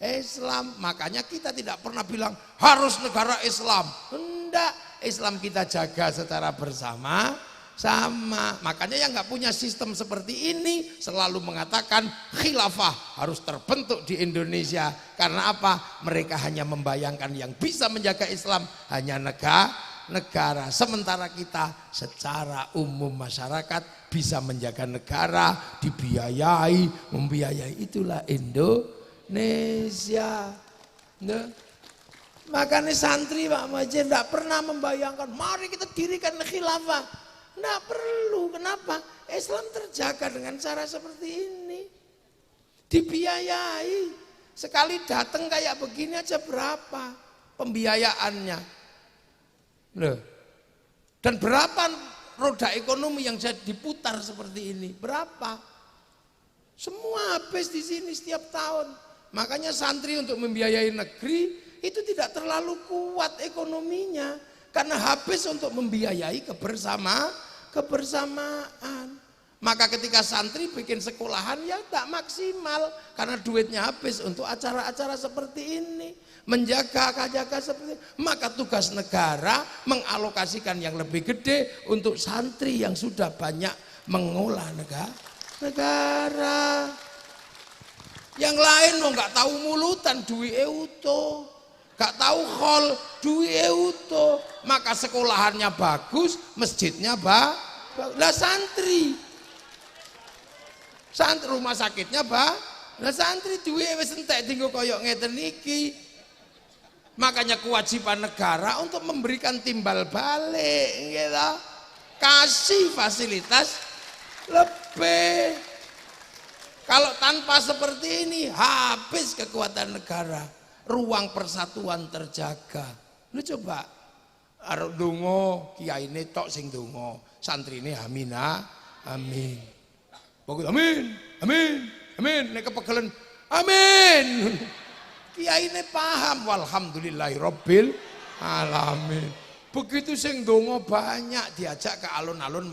Islam. Makanya kita tidak pernah bilang harus negara Islam. Enggak, Islam kita jaga secara bersama-sama. Makanya yang nggak punya sistem seperti ini selalu mengatakan khilafah harus terbentuk di Indonesia. Karena apa? Mereka hanya membayangkan yang bisa menjaga Islam hanya negara, sementara kita secara umum masyarakat bisa menjaga negara, dibiayai, membiayai. Itulah Indonesia. Nah, makanya santri Pak Muhajir tidak pernah membayangkan mari kita dirikan khilafah. Tidak perlu. Kenapa? Islam terjaga dengan cara seperti ini, dibiayai. Sekali datang kayak begini aja berapa pembiayaannya. Loh. Dan berapa roda ekonomi yang jadi diputar seperti ini? Berapa? Semua habis di sini setiap tahun. Makanya santri untuk membiayai negeri itu tidak terlalu kuat ekonominya karena habis untuk membiayai kebersamaan. Maka ketika santri bikin sekolahan ya tak maksimal karena duitnya habis untuk acara-acara seperti ini. Menjaga seperti ini. Maka tugas negara mengalokasikan yang lebih gede untuk santri yang sudah banyak mengolah negara. Yang lain mau nggak tahu mulutan duit euto, nggak tahu khol duit euto. Maka sekolahannya bagus, masjidnya bagus. Lah santri rumah sakitnya Lah santri duwe wis entek dienggo kaya ngeten iki. Makanya kewajiban negara untuk memberikan timbal balik gitu. Kasih fasilitas lebih. Kalau tanpa seperti ini habis kekuatan negara. Ruang persatuan terjaga. Lu coba arep donga kiyaine tok sing donga, santrine amina amin. Pokok amin, amin, amin nek kepegelen amin. Kiyaine paham walhamdulillahirabbil alamin. Begitu sing donga banyak diajak ke alun-alun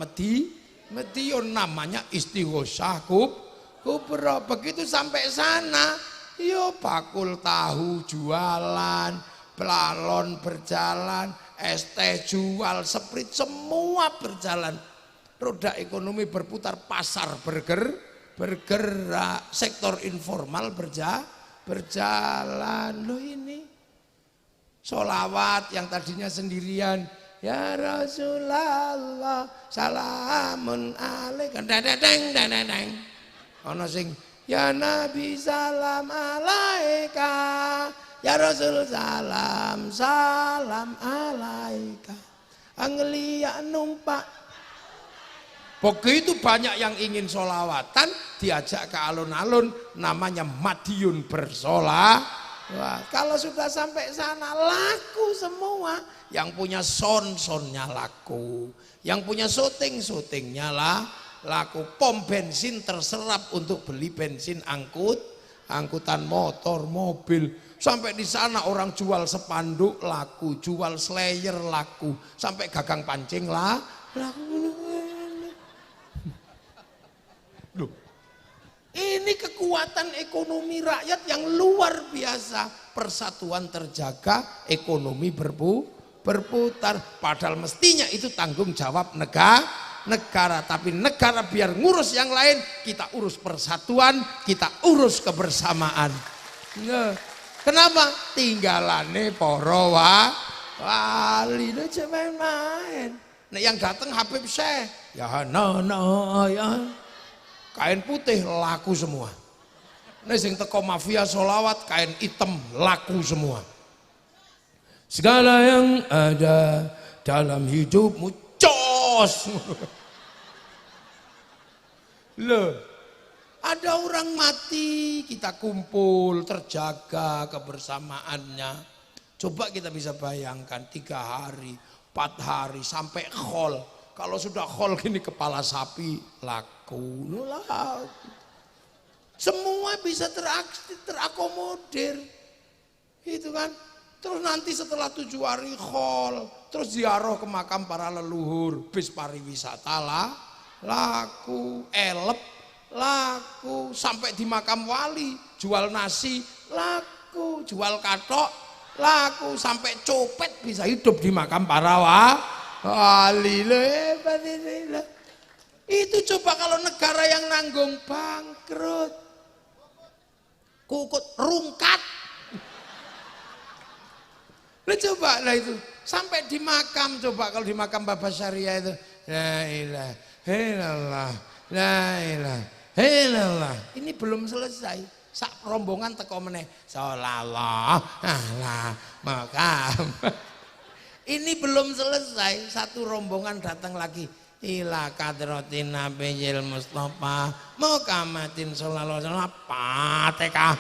Medion namanya istighosah kubra. Begitu sampai sana yo bakul tahu jualan, pelalon berjalan, es teh jual, sprite semua berjalan. Roda ekonomi berputar, pasar bergerak, sektor informal berjalan. Loh ini sholawat yang tadinya sendirian, ya Rasulullah salamun alaika, deng. Ana sing ya Nabi salam alaika, ya Rasul salam alaika. Anglia numpak. Begitu banyak yang ingin sholawatan, diajak ke alun-alun, namanya Madiun bersolawat. Wah, kalau sudah sampai sana laku semua. Yang punya sonnya laku, yang punya syutingnya laku. Pom bensin terserap untuk beli bensin angkutan motor, mobil. Sampai di sana orang jual spanduk laku, jual slayer laku, sampai gagang pancing laku. Loh, ini kekuatan ekonomi rakyat yang luar biasa. Persatuan terjaga, ekonomi berputar. Padahal mestinya itu tanggung jawab negara. Tapi negara biar ngurus yang lain, kita urus persatuan, kita urus kebersamaan. Nah, kenapa? Tinggalane para wali. Nah, jangan main. Nah, yang datang Habib Syekh, ya kain putih laku semua. Nek sing teko mafia sholawat kain hitam laku semua. Segala yang ada dalam hidupmu cos. Loh, ada orang mati kita kumpul terjaga kebersamaannya. Coba kita bisa bayangkan 3 hari, 4 hari sampai khol. Kalau sudah khol gini kepala sapi laku, semua bisa terakomodir, itu kan. Terus nanti setelah 7 hari khol, terus ziarah ke makam para leluhur, bis pariwisata laku, elep laku, sampai di makam wali jual nasi laku, jual katok laku, sampai copet bisa hidup di makam para wali. Hebat ini. Itu coba kalau negara yang nanggung bangkrut, kukut rungkat. Coba lah itu sampai di makam, coba kalau di makam Bapak Syariah itu la ilaha illallah, la ilaha illallah. Ini belum selesai. Sak rombongan teko meneh sallallahu ala makam. Ini belum selesai, satu rombongan datang lagi. Ila kadratin nabiyil Mustafa mukamatin sallallahu alaihi wasallam Fatihah.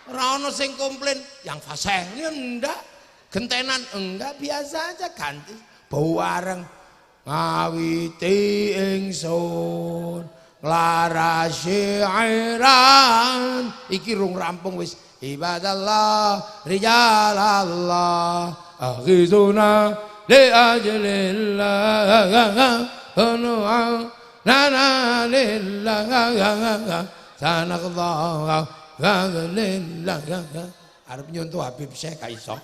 Ora ono sing komplain yang fasih. Ndak. Gentenan enggak, biasa aja, ganti bau wareng. Ngawiti ingsun nglaras syairan iki rung rampung wis. Ibadallah rijalallah aghizuna li ajlillah nu'a lana lillah sanaqdha lillah. Arep nyontoh Habib Syekh ka iso.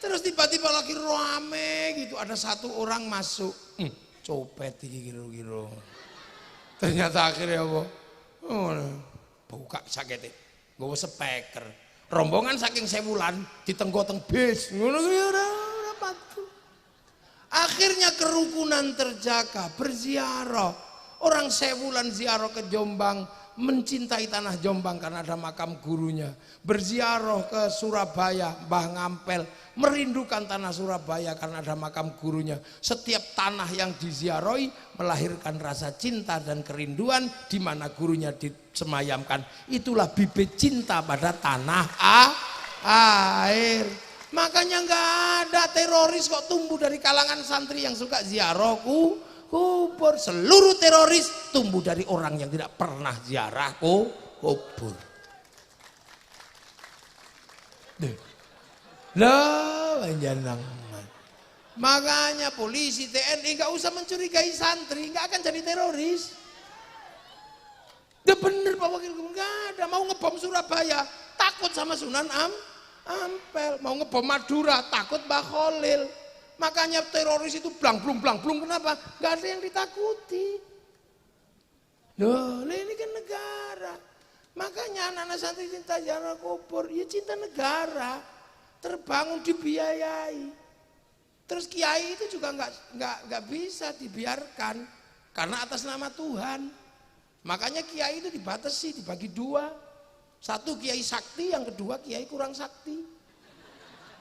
Terus tiba-tiba lagi rame gitu, ada satu orang masuk, copet iki kira-kira. Ternyata akhirnya apa? Buka sakete, nggawa speaker. Rombongan saking sewulan ditenggo teng bis. Ngono kuwi ora patu. Akhirnya kerukunan terjaga, berziarah. Orang sewulan ziarah ke Jombang, mencintai tanah Jombang karena ada makam gurunya. Berziarah ke Surabaya, Mbah Ngampel, merindukan tanah Surabaya karena ada makam gurunya. Setiap tanah yang diziarahi melahirkan rasa cinta dan kerinduan di mana gurunya disemayamkan. Itulah bibit cinta pada tanah air. Makanya nggak ada teroris kok tumbuh dari kalangan santri yang suka ziarah kubur. Seluruh teroris tumbuh dari orang yang tidak pernah ziarah kubur. Lah panjenengan. Makanya polisi TNI nggak usah mencurigai santri, nggak akan jadi teroris. Udah bener Pak Wakil Gubernur, nggak ada. Mau ngebom Surabaya takut sama Sunan Ampel, mau ngebom Madura takut Mbah Khalil. Makanya teroris itu blang blung, kenapa? Gak ada yang ditakuti. Loh, ini kan negara. Makanya anak-anak santri cinta ziarah kubur, ya cinta negara. Terbangun dibiayai. Terus kiai itu juga nggak bisa dibiarkan karena atas nama Tuhan. Makanya kiai itu dibatasi, dibagi dua. Satu kiai sakti, yang kedua kiai kurang sakti.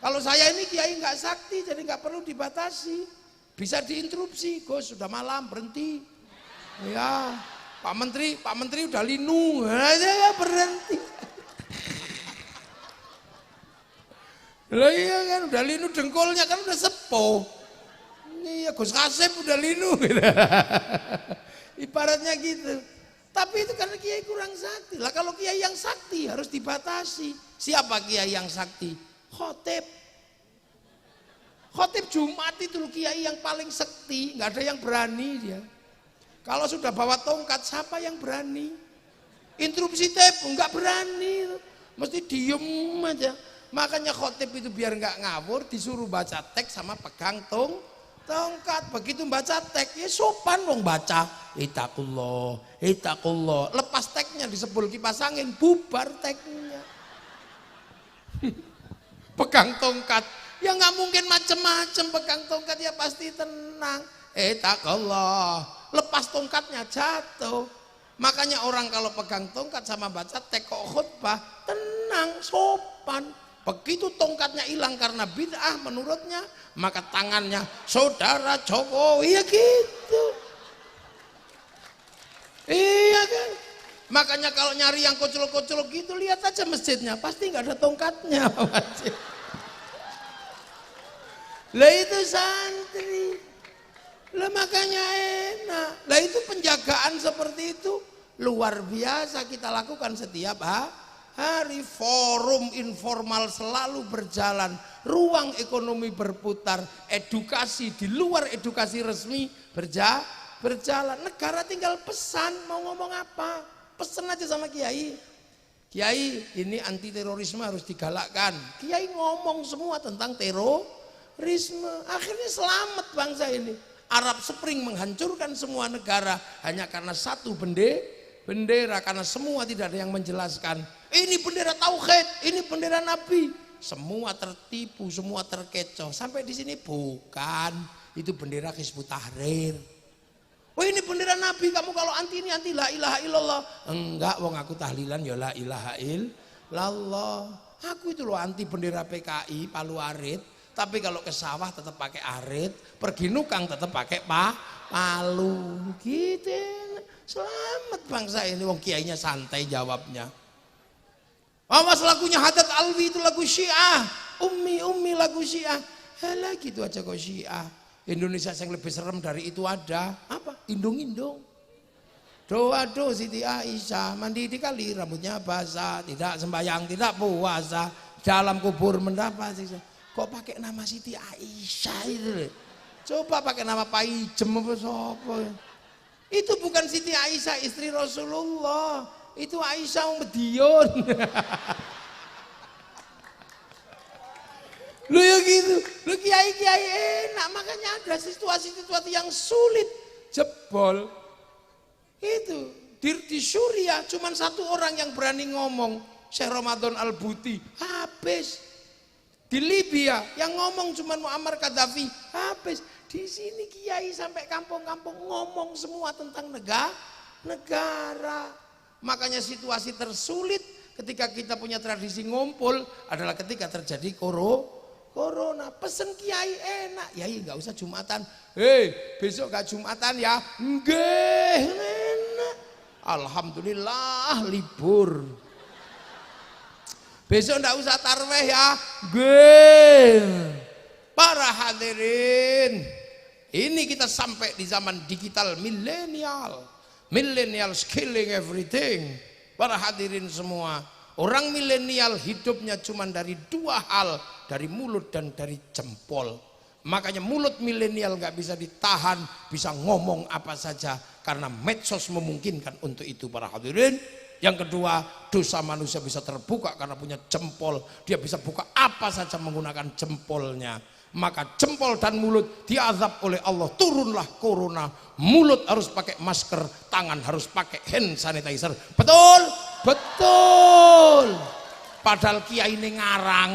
Kalau saya ini kiai nggak sakti, jadi nggak perlu dibatasi. Bisa diinterupsi, Gus sudah malam berhenti. Ya, Pak Menteri udah linu, ya berhenti. Lah iya kan, udah linu dengkulnya kan udah sepuh. Iya, Gus Kasep udah linu. Gitu. Ibaratnya gitu. Tapi itu karena kiai kurang sakti. Lah kalau kiai yang sakti harus dibatasi. Siapa kiai yang sakti? Khotib. Khotib Jumat itu kiai yang paling sakti, nggak ada yang berani dia. Kalau sudah bawa tongkat, siapa yang berani? Interupsi tape nggak berani, mesti diem aja. Makanya khotib itu biar nggak ngawur, disuruh baca teks sama pegang tongkat. Begitu baca teks, ya sopan dong baca. Itakullah. Lepas teksnya disebul kipas angin, bubar teksnya. Pegang tongkat, ya nggak mungkin macem-macem pegang tongkat, ya pasti tenang. Itakullah. Lepas tongkatnya jatuh. Makanya orang kalau pegang tongkat sama baca teks kok khutbah, tenang, sopan. Begitu tongkatnya hilang karena bid'ah menurutnya, maka tangannya saudara Jokowi, ya gitu. Iya kan. Makanya kalau nyari yang kocok-kocok gitu, lihat aja masjidnya, pasti nggak ada tongkatnya. Lah itu santri. Lah makanya enak. Lah itu penjagaan seperti itu luar biasa kita lakukan setiap hari. Forum informal selalu berjalan, ruang ekonomi berputar, edukasi di luar edukasi resmi berjalan. Negara tinggal pesan mau ngomong apa, pesan aja sama kiai. Kiai, ini anti terorisme harus digalakkan. Kiai ngomong semua tentang terorisme. Akhirnya selamat bangsa ini. Arab Spring menghancurkan semua negara hanya karena satu bendera, karena semua tidak ada yang menjelaskan. Ini bendera tauhid, ini bendera Nabi. Semua tertipu, semua terkecoh. Sampai di sini bukan, itu bendera Hizbut Tahrir. Oh ini bendera Nabi, kamu kalau anti ini anti la ilaha illallah. Enggak, wong aku tahlilan ya la ilaha illallah. Aku itu loh anti bendera PKI Palu Arit. Tapi kalau ke sawah tetap pakai arit, pergi nukang tetap pakai palu. Gitu. Selamat bangsa ini, wong kiainya santai jawabnya. Awas lagunya Haddad Alwi itu lagu Syiah. Ummi lagu Syiah. Halah gitu aja kok Syiah. Indonesia yang lebih serem dari itu ada apa? Indung-indung. Doa Siti Aisyah mandi di kali rambutnya basah, tidak sembahyang, tidak puasa, dalam kubur mendapat siksa. Kok pakai nama Siti Aisyah itu? Coba pakai nama Pak Ijem apa sapa? Itu bukan Siti Aisyah istri Rasulullah, itu Aisyah Medion. Lu ya gitu, lu kiai enak, makanya ada situasi-situasi yang sulit jebol. Itu di Suriah cuma satu orang yang berani ngomong, Syekh Ramadan Al-Buti, habis. Di Libya yang ngomong cuma Muammar Gaddafi, habis. Di sini kiai sampai kampung-kampung ngomong semua tentang negara. Makanya situasi tersulit ketika kita punya tradisi ngumpul adalah ketika terjadi corona. Pesen kiai enak, yai nggak usah Jumatan. Besok gak Jumatan ya? Nggih, enak. Alhamdulillah libur. Besok nggak usah tarweh ya? Nggih. Para hadirin, ini kita sampai di zaman digital milenial. Milenial killing everything. Para hadirin semua, orang milenial hidupnya cuma dari dua hal, dari mulut dan dari jempol. Makanya mulut milenial gak bisa ditahan, bisa ngomong apa saja karena medsos memungkinkan untuk itu para hadirin. Yang kedua, dosa manusia bisa terbuka karena punya jempol. Dia bisa buka apa saja menggunakan jempolnya. Maka jempol dan mulut diazab oleh Allah. Turunlah corona, mulut harus pakai masker, tangan harus pakai hand sanitizer. Betul? Betul. Padahal kiai ini ngarang.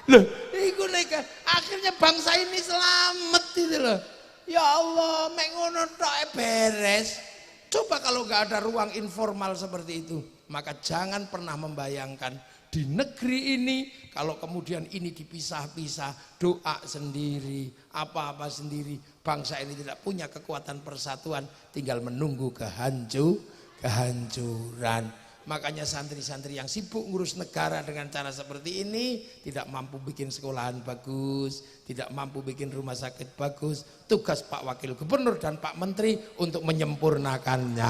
Loh, iku nek akhirnya bangsa ini selamat itu loh. Ya Allah, mek ngono tok beres. Coba kalau nggak ada ruang informal seperti itu, maka jangan pernah membayangkan di negeri ini kalau kemudian ini dipisah-pisah, doa sendiri, apa-apa sendiri, bangsa ini tidak punya kekuatan persatuan, tinggal menunggu kehancuran. Makanya santri-santri yang sibuk ngurus negara dengan cara seperti ini tidak mampu bikin sekolahan bagus, tidak mampu bikin rumah sakit bagus. Tugas Pak Wakil Gubernur dan Pak Menteri untuk menyempurnakannya.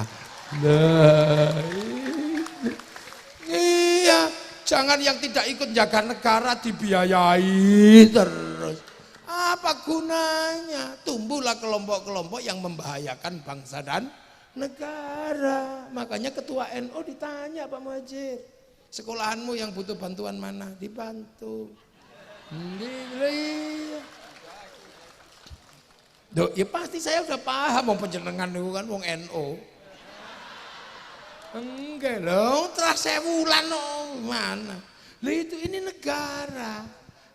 Nah, iya, jangan yang tidak ikut jaga negara dibiayai terus. Apa gunanya? Tumbuhlah kelompok-kelompok yang membahayakan bangsa dan negara. Makanya ketua NU ditanya Pak Muhajir, sekolahanmu yang butuh bantuan mana? Dibantu. Duh, ya pasti saya udah paham, mau penjenengan itu kan wong NU. Enggak loh, telah sewulan mana? Lah itu ini negara.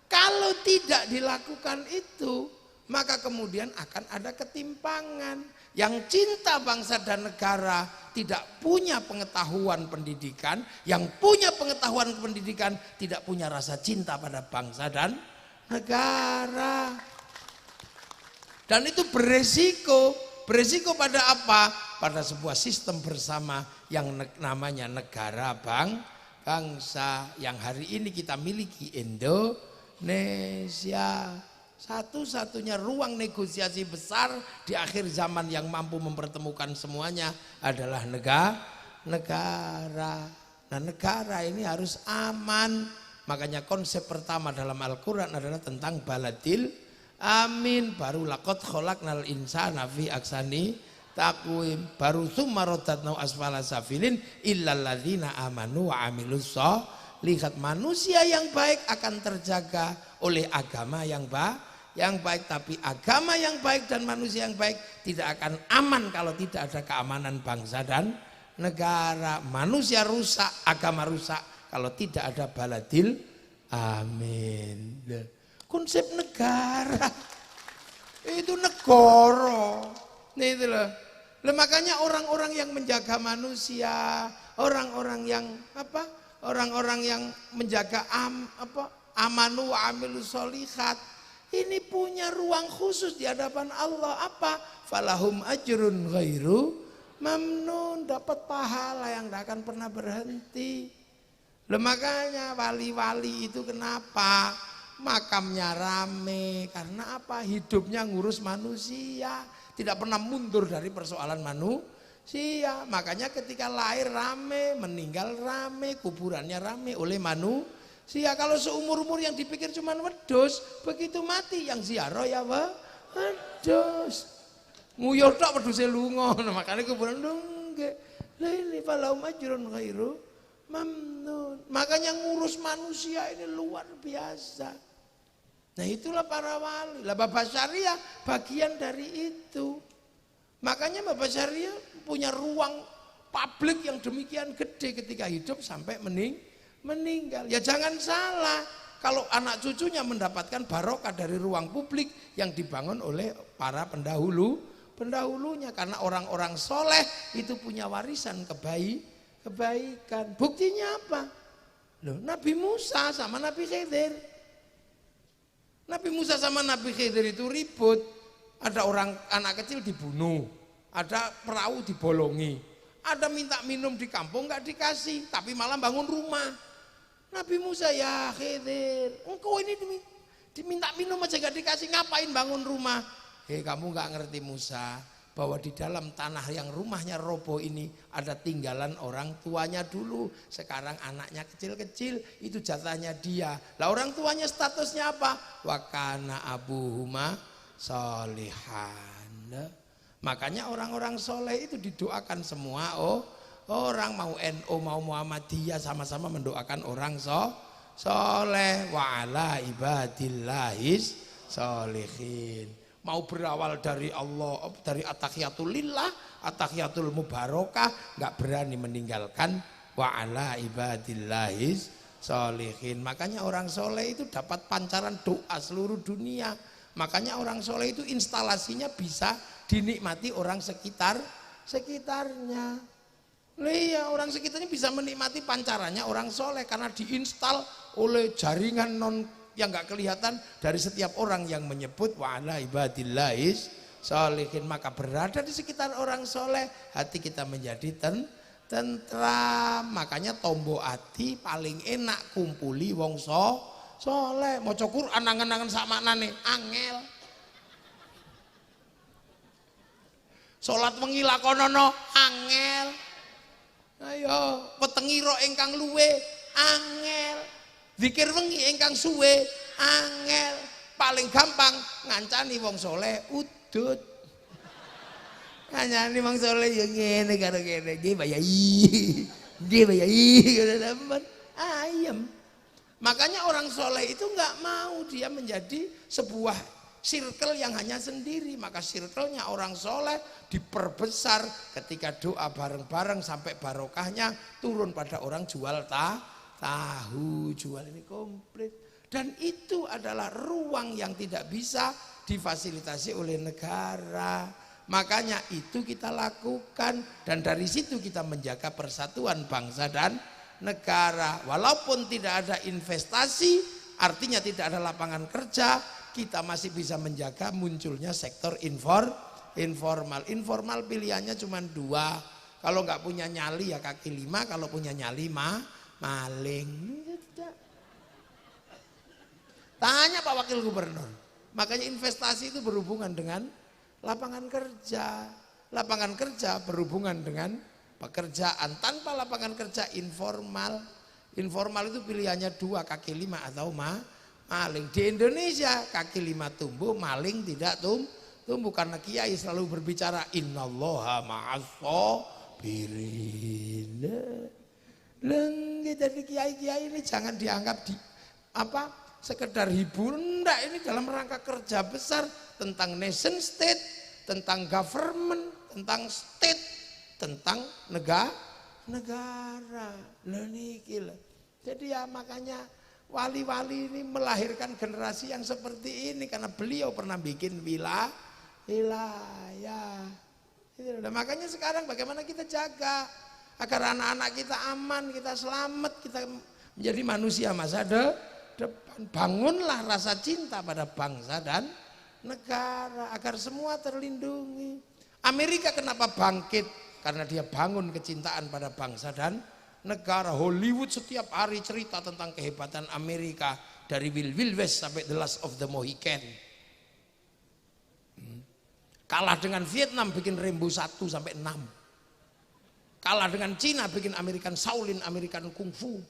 Kalau tidak dilakukan itu, maka kemudian akan ada ketimpangan. Yang cinta bangsa dan negara tidak punya pengetahuan pendidikan, yang punya pengetahuan pendidikan tidak punya rasa cinta pada bangsa dan negara. Dan itu beresiko. Beresiko pada apa? Pada sebuah sistem bersama yang namanya negara bangsa yang hari ini kita miliki, Indonesia. Satu-satunya ruang negosiasi besar di akhir zaman yang mampu mempertemukan semuanya adalah negara. Nah, negara ini harus aman. Makanya konsep pertama dalam Al-Quran adalah tentang baladil amin. Baru laqad khalaqnal insana fi ahsani taqwim. Baru tsumma radadnahu asfala safilin illal ladzina amanu wa amilus sholihat. Manusia yang baik akan terjaga oleh agama yang baik, tapi agama yang baik dan manusia yang baik tidak akan aman kalau tidak ada keamanan bangsa dan negara. Manusia rusak, agama rusak kalau tidak ada baladil amin. Konsep negara itu negara. Itu loh. Makanya orang-orang yang menjaga manusia, orang-orang yang orang-orang yang menjaga amanu wa amilus sholihat, ini punya ruang khusus di hadapan Allah. Apa? Falahum ajrun ghairu mamnun, dapat pahala yang tidak akan pernah berhenti. Makanya wali-wali itu kenapa makamnya rame? Karena apa? Hidupnya ngurus manusia, tidak pernah mundur dari persoalan manusia. Makanya ketika lahir rame, meninggal rame, kuburannya rame oleh manusia. Kalau seumur-umur yang dipikir cuma wedhus, begitu mati yang ziarah ya wedhus. Nguyuh tok wedhuse lunga, makanya kuburan nggih. Lah ini falau majrun ghairu mamnun. Makanya ngurus manusia ini luar biasa. Nah itulah para wali. Lah Bapak Syariah bagian dari itu. Makanya Bapak Syariah punya ruang publik yang demikian gede ketika hidup sampai meninggal. Ya jangan salah, kalau anak cucunya mendapatkan barokah dari ruang publik yang dibangun oleh para pendahulunya, karena orang-orang soleh itu punya warisan kebaikan. Buktinya apa? Loh, Nabi Musa sama Nabi Khidir. Nabi Musa sama Nabi Khidir itu ribut. Ada orang anak kecil dibunuh, ada perahu dibolongi, ada minta minum di kampung nggak dikasih, tapi malah bangun rumah. Nabi Musa, ya Khidir, engkau ini diminta minum aja nggak dikasih, ngapain bangun rumah? Kamu nggak ngerti Musa, bahwa di dalam tanah yang rumahnya roboh ini ada tinggalan orang tuanya dulu. Sekarang anaknya kecil-kecil, itu jatahnya dia. Lah orang tuanya statusnya apa? Wa kana abuhuma sholihan. Makanya orang-orang soleh itu didoakan semua. Orang mau NU mau Muhammadiyah sama-sama mendoakan orang soleh. Wa ala ibadillahis sholihin. Mau berawal dari Allah, dari at-tahiyatul lillah, at-tahiyatul mubarakah, nggak berani meninggalkan wa ala ibadillahis sholihin. Makanya orang soleh itu dapat pancaran doa seluruh dunia. Makanya orang soleh itu instalasinya bisa dinikmati orang sekitarnya. Iya, orang sekitarnya bisa menikmati pancarannya orang soleh karena diinstal oleh jaringan yang nggak kelihatan dari setiap orang yang menyebut wa ala ibadillahis sholihin. Maka berada di sekitar orang soleh, hati kita menjadi tentram. Makanya tombo hati paling enak kumpuli wong soleh. Maca Quran angen-angen sak maknane angel. Salat wengi lakonono angel. Ayo petengiro ingkang luwe angel. Zikir wengi ingkang suwe angel. Paling gampang ngancani wong soleh udut. Ngancani wong soleh ya ngene karo kene, nggih bayai, ayam. Makanya orang soleh itu nggak mau dia menjadi sebuah circle yang hanya sendiri. Maka circle-nya orang soleh diperbesar ketika doa bareng-bareng sampai barokahnya turun pada orang jual tahu, jual ini komplit. Dan itu adalah ruang yang tidak bisa difasilitasi oleh negara. Makanya itu kita lakukan, dan dari situ kita menjaga persatuan bangsa dan negara. Walaupun tidak ada investasi, artinya tidak ada lapangan kerja, kita masih bisa menjaga munculnya sektor informal. Informal pilihannya cuma dua. Kalau nggak punya nyali ya kaki lima, kalau punya nyali maling. Tanya Pak Wakil Gubernur. Makanya investasi itu berhubungan dengan lapangan kerja. Lapangan kerja berhubungan dengan pekerjaan. Tanpa lapangan kerja informal. Informal itu pilihannya dua, kaki lima atau maling. Di Indonesia kaki lima tumbuh, maling tidak tumbuh. Karena kiai selalu berbicara innallaha ma'as-shabirin. Jadi kiai-kiai ini jangan dianggap sekedar hiburan. Enggak, ini dalam rangka kerja besar tentang nation state, tentang government, tentang state, tentang negara. Jadi ya makanya wali-wali ini melahirkan generasi yang seperti ini karena beliau pernah bikin wilayah. Nah, makanya sekarang bagaimana kita jaga agar anak-anak kita aman, kita selamat, kita menjadi manusia masa depan. Bangunlah rasa cinta pada bangsa dan negara agar semua terlindungi. Amerika kenapa bangkit? Karena dia bangun kecintaan pada bangsa dan negara. Hollywood setiap hari cerita tentang kehebatan Amerika, dari Wild West sampai The Last of the Mohican. Kalah dengan Vietnam bikin Rambo 1 sampai 6. Kalah dengan Cina bikin American Shaolin, American Kung Fu.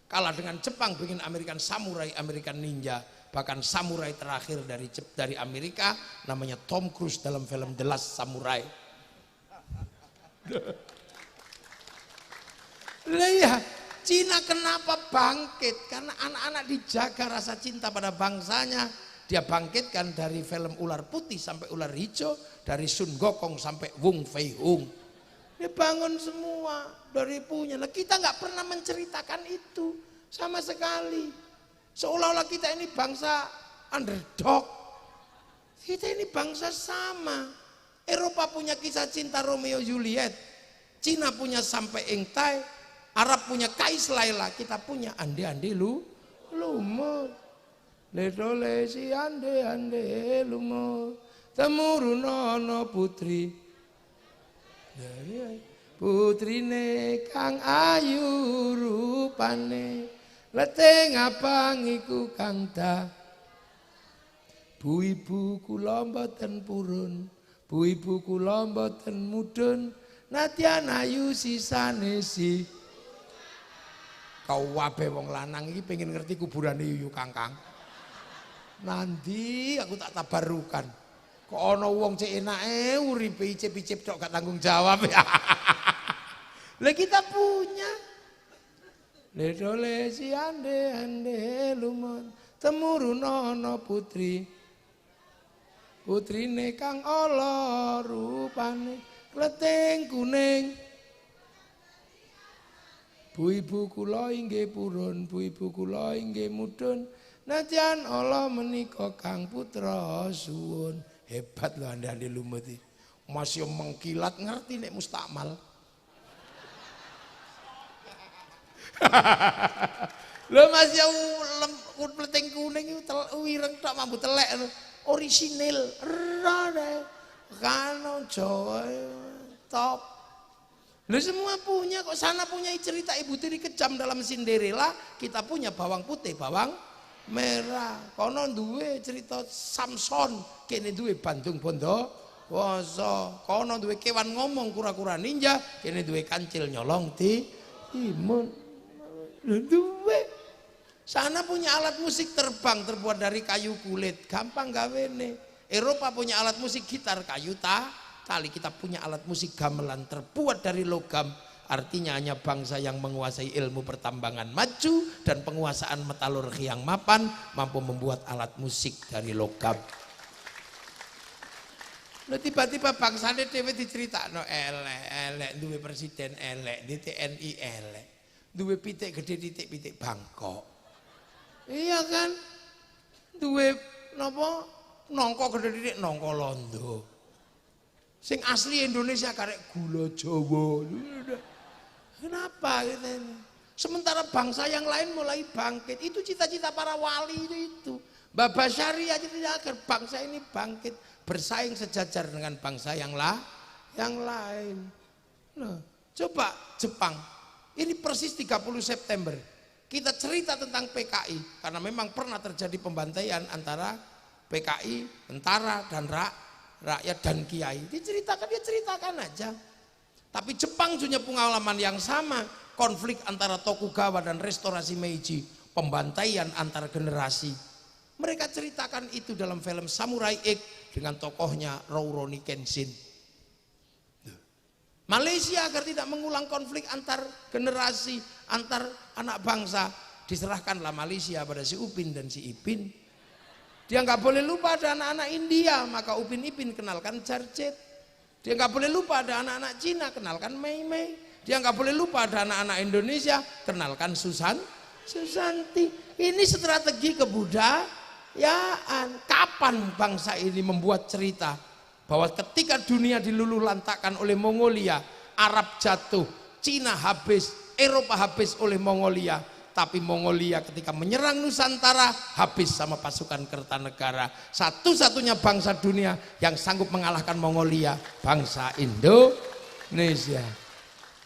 Kalah dengan Jepang bikin American Samurai, American Ninja. Bahkan samurai terakhir dari Amerika namanya Tom Cruise dalam film The Last Samurai. Lihat, Cina kenapa bangkit? Karena anak-anak dijaga rasa cinta pada bangsanya. Dia bangkitkan dari film ular putih sampai ular hijau, dari Sun Gokong sampai Wong Fei Hung. Dia bangun semua dari punya. Nah, kita nggak pernah menceritakan itu sama sekali. Seolah-olah kita ini bangsa underdog. Kita ini bangsa sama. Eropa punya kisah cinta Romeo Juliet, Cina punya Sampai Engtai, Arab punya Kais Laila, kita punya Ande-ande lumut. Ledole si ande-ande lumut, temurunono putri. Putrine kang ayu rupane, leteng abang iku kang dah. Bu ibu kula mboten purun, bu ibu kula mboten mudhun, nadyan ayu sisane si. Kau wabe wong lanang iki pengen ngerti kuburane Yuyu Kangkang. Nanti aku tak tabarukan. Kok ana wong cek enake uripe icip-icip tok gak tanggung jawab ya. Lah kita punya. Ledole si ande-ande lumon, temurunono putri. Putrine kang ala rupane, kleting kuning. Bu ibu kula inggih purun, bu ibu kula inggih mudhun, nadyan ala menika kang putra suwun. Hebat lho ande-ande lumut iki. Masih mengkilat ngerti nek mustakmal. Lho masih kleting kuning iku wireng tok mambu telek lho. Orisinil rada kano Jawa top. Lu semua punya kok, sana punya cerita Ibu Tiri Kejam dalam Cinderella, kita punya bawang putih, bawang merah. Kono duwe cerita Samson, kene duwe Bandung Bondo Woso. Kono duwe kewan ngomong kura-kura ninja, kene duwe kancil nyolong timun. Duwe. Sana punya alat musik terbang terbuat dari kayu kulit, gampang gawene. Eropa punya alat musik gitar kayu tali, kita punya alat musik gamelan terbuat dari logam. Artinya hanya bangsa yang menguasai ilmu pertambangan maju dan penguasaan metalurgi yang mapan mampu membuat alat musik dari logam. Nah, tiba-tiba bangsa dhewe diceritakno elek duwe presiden elek, di TNI elek, duwe pitik gede titik-pitik Bangkok. Iya kan, duwe napa nongko gede titik nongko Londo. Sing asli Indonesia karek gula Jawa. Kenapa gitu ini? Sementara bangsa yang lain mulai bangkit. Itu cita-cita para wali itu. Baba Syariah cita-cita agar bangsa ini bangkit, bersaing sejajar dengan bangsa yang lain. Nah, coba Jepang. Ini persis 30 September. Kita cerita tentang PKI karena memang pernah terjadi pembantaian antara PKI, tentara dan rakyat dan kiai. Dia ceritakan aja. Tapi Jepang punya pengalaman yang sama, konflik antara Tokugawa dan restorasi Meiji, pembantaian antar generasi. Mereka ceritakan itu dalam film Samurai X dengan tokohnya Rurouni Kenshin. Malaysia agar tidak mengulang konflik antar generasi, antar anak bangsa, diserahkanlah Malaysia pada si Upin dan si Ipin. Dia nggak boleh lupa ada anak-anak India, maka Upin Ipin kenalkan Jarjet. Dia nggak boleh lupa ada anak-anak Cina, kenalkan Mei Mei. Dia nggak boleh lupa ada anak-anak Indonesia, kenalkan Susanti. Ini strategi kebudayaan. Kapan bangsa ini membuat cerita bahwa ketika dunia diluluh lantakkan oleh Mongolia, Arab jatuh, Cina habis, Eropa habis oleh Mongolia, tapi Mongolia ketika menyerang Nusantara habis sama pasukan Kertanegara. Satu-satunya bangsa dunia yang sanggup mengalahkan Mongolia, bangsa Indonesia.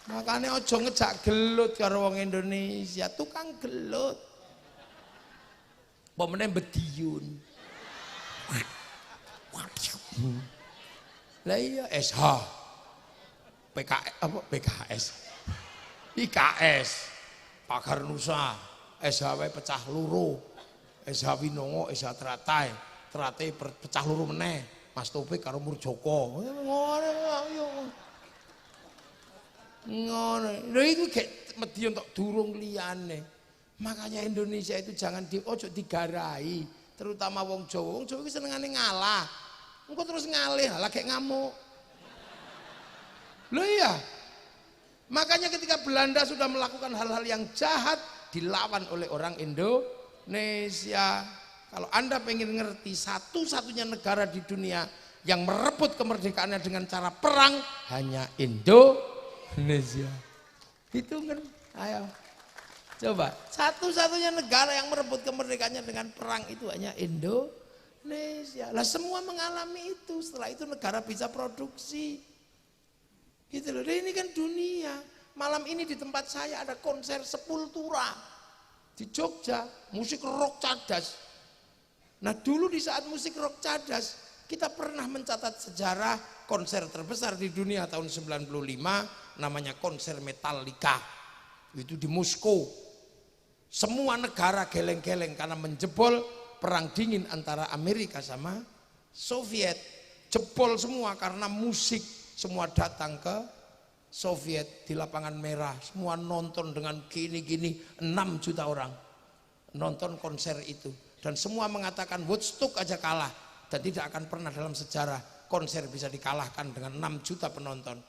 Makanya ojo ngejak gelut karo wong Indonesia, tukang gelut. Pemenang bediun. Lah iya SH, PKS, IKS, Pagar Nusa, SHW pecah loro, SH Winongo, SH Teratai pecah loro meneh, Mas Topik karo Murjoko. Ngono. Lha iku gek medion tok durung liyane. Makanya Indonesia itu jangan ojo digarai, terutama wong Jawa. Wong Jawa iki senengane ngalah. Engkau terus ngalih, lagi ngamuk. Loh iya. Makanya ketika Belanda sudah melakukan hal-hal yang jahat, dilawan oleh orang Indonesia. Kalau Anda pengen ngerti, satu-satunya negara di dunia yang merebut kemerdekaannya dengan cara perang hanya Indonesia. Hitungan, ayo. Coba, satu-satunya negara yang merebut kemerdekaannya dengan perang itu hanya Indonesia. Lah semua mengalami itu, setelah itu negara bisa produksi. Gitu loh, ini kan dunia. Malam ini di tempat saya ada konser Sepultura di Jogja, musik rock cadas. Nah dulu di saat musik rock cadas, kita pernah mencatat sejarah konser terbesar di dunia tahun 95, namanya konser Metallica. Itu di Moskow. Semua negara geleng-geleng karena menjebol perang dingin antara Amerika sama Soviet. Jebol semua karena musik, semua datang ke Soviet di lapangan merah. Semua nonton dengan gini-gini, 6 juta orang nonton konser itu. Dan semua mengatakan Woodstock aja kalah dan tidak akan pernah dalam sejarah konser bisa dikalahkan dengan 6 juta penonton.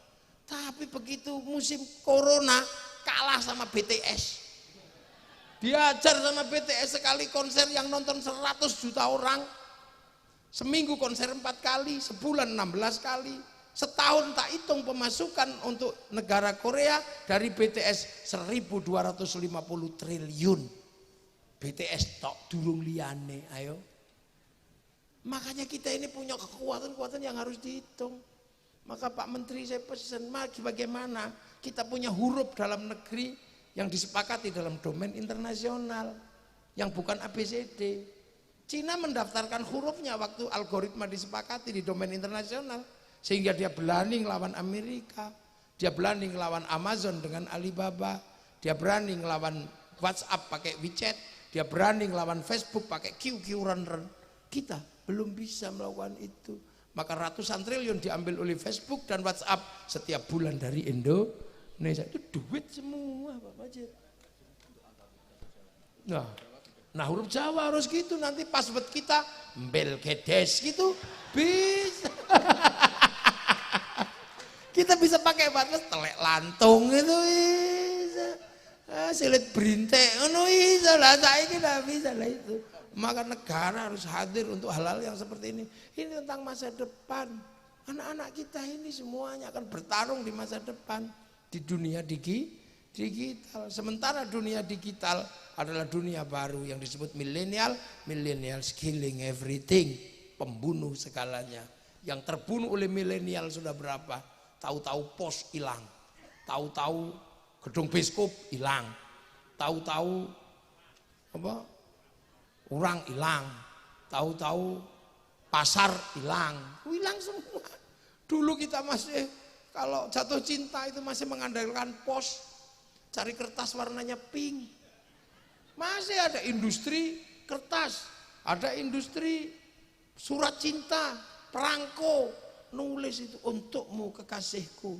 Tapi begitu musim corona kalah sama BTS. Diajar sama BTS sekali konser yang nonton 100 juta orang. Seminggu konser 4 kali, sebulan 16 kali. Setahun tak hitung pemasukan untuk negara Korea dari BTS 1.250 triliun. BTS tok durung liyane, ayo. Makanya kita ini punya kekuatan-kekuatan yang harus dihitung. Maka Pak Menteri saya pesan, bagaimana kita punya huruf dalam negeri yang disepakati dalam domain internasional, yang bukan ABCD. Cina mendaftarkan hurufnya waktu algoritma disepakati di domain internasional, sehingga dia berani ngelawan Amerika, dia berani ngelawan Amazon dengan Alibaba, dia berani ngelawan WhatsApp pakai WeChat, dia berani ngelawan Facebook pakai QQ Runner. Kita belum bisa melakukan itu. Maka ratusan triliun diambil oleh Facebook dan WhatsApp setiap bulan dari Indonesia. Itu duit semua Pak Majid. Nah huruf Jawa harus gitu, nanti password kita Belgedes gitu bisa. Kita bisa pakai password telek lantung itu bisa. Silit berintek, ngono iso lah, saiki ndak bisa lah itu. Maka negara harus hadir untuk hal-hal yang seperti ini. Ini tentang masa depan. Anak-anak kita ini semuanya akan bertarung di masa depan di dunia digital. Sementara dunia digital adalah dunia baru yang disebut milenial killing everything, pembunuh segalanya. Yang terbunuh oleh milenial sudah berapa? Tahu-tahu pos hilang, tahu-tahu gedung biskup hilang, tahu-tahu apa orang hilang, tahu-tahu pasar hilang semua. Dulu kita masih kalau jatuh cinta itu masih mengandalkan pos, cari kertas warnanya pink. Masih ada industri kertas, ada industri surat cinta, perangko, nulis itu untukmu kekasihku.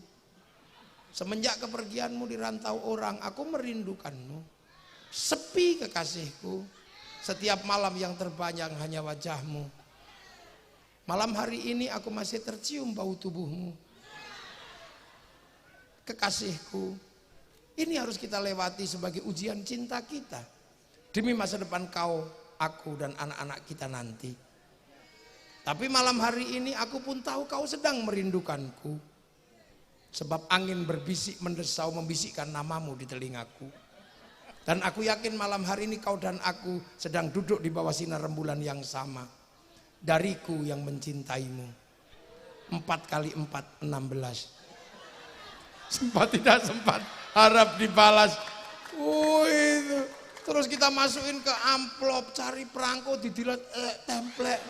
Semenjak kepergianmu di rantau orang, aku merindukanmu. Sepi kekasihku, setiap malam yang terbayang hanya wajahmu. Malam hari ini aku masih tercium bau tubuhmu. Kekasihku, ini harus kita lewati sebagai ujian cinta kita. Demi masa depan kau, aku dan anak-anak kita nanti. Tapi malam hari ini aku pun tahu kau sedang merindukanku. Sebab angin berbisik mendesau membisikkan namamu di telingaku. Dan aku yakin malam hari ini kau dan aku sedang duduk di bawah sinar rembulan yang sama. Dariku yang mencintaimu. 4 kali 4, 16. Sempat tidak sempat, harap dibalas. Itu. Terus kita masukin ke amplop, cari perangko, didilat, template.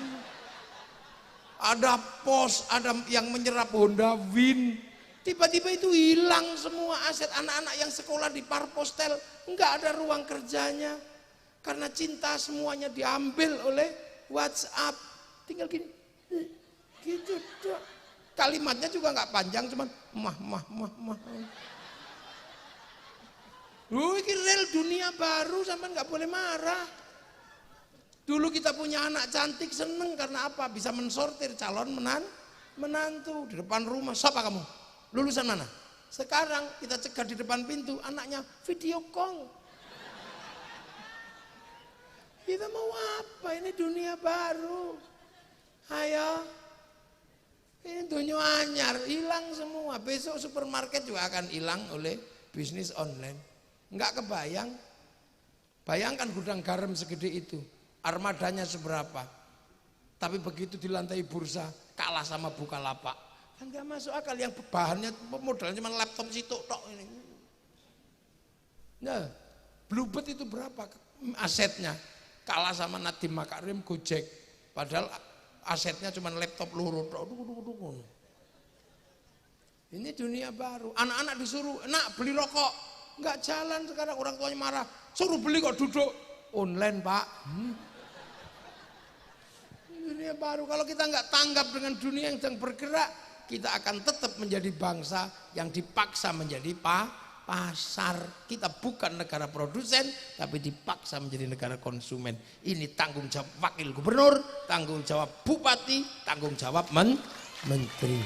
Ada pos, ada yang menyerap Honda Win. Tiba-tiba itu hilang semua aset anak-anak yang sekolah di Parpostel, enggak ada ruang kerjanya. Karena cinta semuanya diambil oleh WhatsApp. Tinggal gini, gitu dong. Kalimatnya juga enggak panjang, cuman mah. Ini real dunia baru, sampai enggak boleh marah. Dulu kita punya anak cantik seneng karena apa? Bisa mensortir calon menantu di depan rumah. Siapa kamu? Lulusan mana? Sekarang kita cegah di depan pintu, anaknya video call. Kita mau apa? Ini dunia baru. Ayo. Ini dunia anyar, hilang semua. Besok supermarket juga akan hilang oleh bisnis online. Enggak kebayang. Bayangkan gudang garam segede itu. Armadanya seberapa. Tapi begitu di lantai bursa, kalah sama Bukalapak. Kan enggak masuk akal. Yang bahannya modalnya cuma laptop situ tok ini. Nah, Bluebird itu berapa asetnya? Kalah sama Nadiem Makarim, Gojek. Padahal asetnya cuma laptop loro. Ini dunia baru. Anak-anak disuruh, nak beli rokok. Enggak jalan sekarang, orang tuanya marah. Suruh beli kok duduk. Online Pak. Dunia baru. Kalau kita enggak tanggap dengan dunia yang sedang bergerak, kita akan tetap menjadi bangsa yang dipaksa menjadi pasar. Kita bukan negara produsen, tapi dipaksa menjadi negara konsumen. Ini tanggung jawab wakil gubernur, tanggung jawab bupati, tanggung jawab menteri.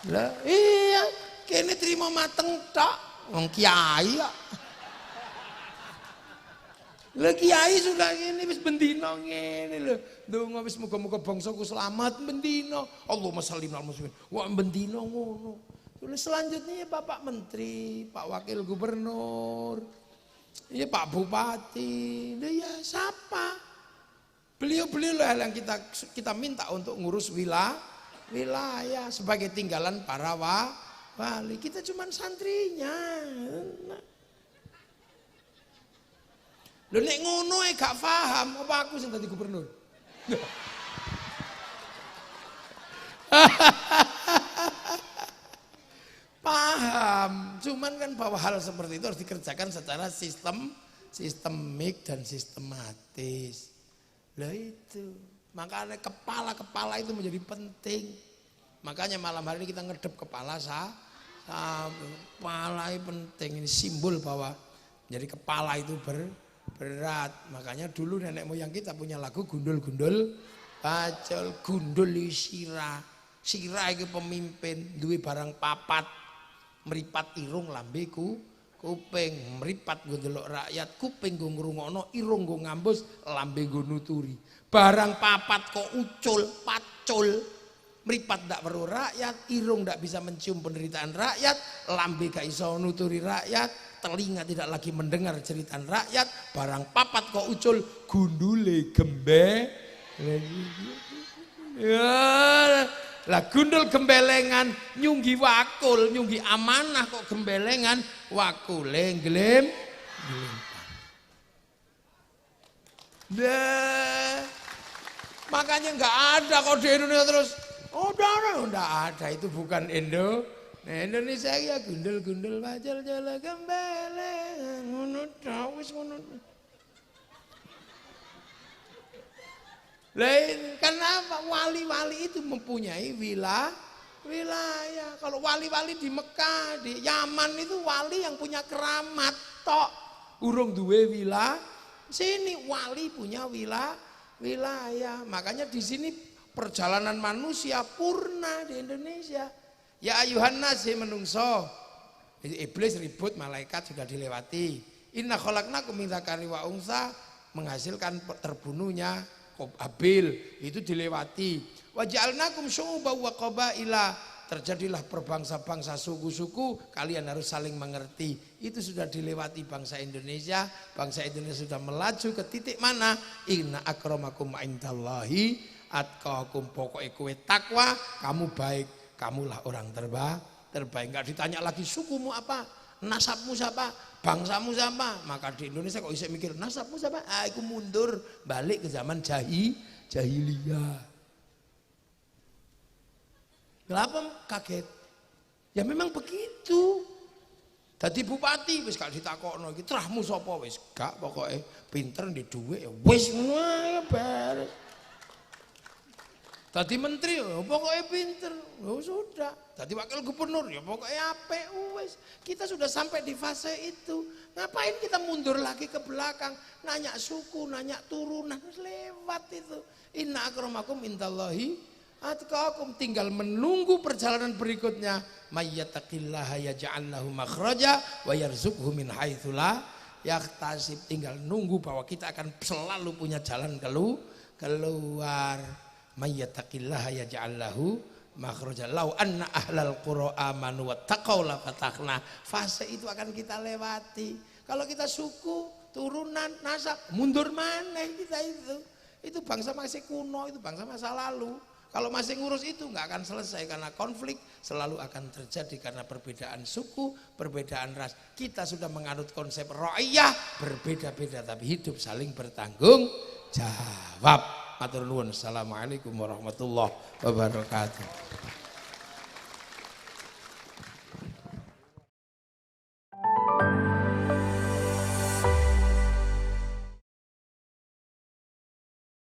Lah iya, kene terima mateng tok, wong kiai kok. Lah kiai sudah ngene wis bendina ngene lho. Ndonga wis muga-muga bangsaku selamat bendina. Allahumma shalli ala muslimin. Wah bendina ngono. Terus selanjutnya ya Bapak Menteri, Pak Wakil Gubernur, ya Pak Bupati, ya siapa? Beliau-beliau yang kita minta untuk ngurus wilayah sebagai tinggalan para wali. Kita cuma santrinya. Lho nek ngono gak paham apa aku sing dadi gubernur. Paham, cuman kan bahwa hal seperti itu harus dikerjakan secara sistemik dan sistematis. Lah itu, makanya kepala itu menjadi penting. Makanya malam hari ini kita ngedep kepala kepala itu penting, ini simbol bahwa jadi kepala itu berat. Makanya dulu nenek moyang kita punya lagu gundul-gundul pacul, gundul sirah. Sirah itu pemimpin, duwe barang papat. Meripat irung lambeku kuping, meripat gue delok rakyat, kuping gue ngrungokno, irung gue ngambus, lambe gue nuturi. Barang papat kok pacul, meripat ndak perlu rakyat, irung ndak bisa mencium penderitaan rakyat, lambe gak iso nuturi rakyat, telinga tidak lagi mendengar cerita rakyat, barang papat kok gundule gembe. Ya. Lah gundul gembelengan nyunggi wakul, nyunggi amanah kok gembelengan wakule nglem. Makanya enggak ada kok di Indonesia terus. Oh, enggak ada, itu bukan Indonesia ya gundul-gundul wajal jala gembelengan ngono wis ngono. Lain, kenapa wali-wali itu mempunyai wilayah. Kalau wali-wali di Mekah, di Yaman itu wali yang punya keramat tok. Urung duwe wilayah. Sini wali punya wilayah. Makanya di sini perjalanan manusia purna di Indonesia. Ya ayuhan nas menungso. Iblis ribut, malaikat sudah dilewati. Inna khalaqnakum min dzakari wa unsa, menghasilkan terbunuhnya Habil itu dilewati. Wa ja'alnakum syu'uban wa qabaila, terjadilah berbangsa-bangsa suku-suku, kalian harus saling mengerti. Itu sudah dilewati bangsa Indonesia. Bangsa Indonesia sudah melaju ke titik mana? Inna akramakum indallahi atqakum, pokoknya kowe takwa, kamu baik, kamulah orang terbaik. Enggak ditanya lagi sukumu apa, nasabmu siapa, bangsamu siapa. Maka di Indonesia kok bisa mikir nasabmu siapa? Aku mundur balik ke zaman jahiliyah. Kenapa kaget? Ya memang begitu. Dadi bupati wis gak ditakokno iki trahmu sapa, wis gak, pokoke pinter ndek dhuwit ya wis ngono ae beres. Dadi menteri ya pokoke pinter, ya sudah. Dadi wakil gubernur ya pokoke apik wis. Kita sudah sampai di fase itu. Ngapain kita mundur lagi ke belakang, nanya suku, nanya turunan, lewat itu. Inna akramakum indallahi atqakum, tinggal menunggu perjalanan berikutnya. May yattaqillaha yaj'al lahu makhraja wa yarzuqhu min haitsu la yaktasib, tinggal nunggu bahwa kita akan selalu punya jalan keluar. Mayyattaqillaha yaj'al lahu makhraja. Lau anna ahlal qura amanu wattaqau la fatahna. Fase itu akan kita lewati. Kalau kita suku, turunan, nasab, mundur mana kita itu. Itu bangsa masih kuno, itu bangsa masa lalu. Kalau masih ngurus itu nggak akan selesai, karena konflik selalu akan terjadi karena perbedaan suku, perbedaan ras. Kita sudah menganut konsep ra'iyah, berbeda-beda tapi hidup saling bertanggung jawab. Matur nuwun. Assalamualaikum warahmatullahi wabarakatuh.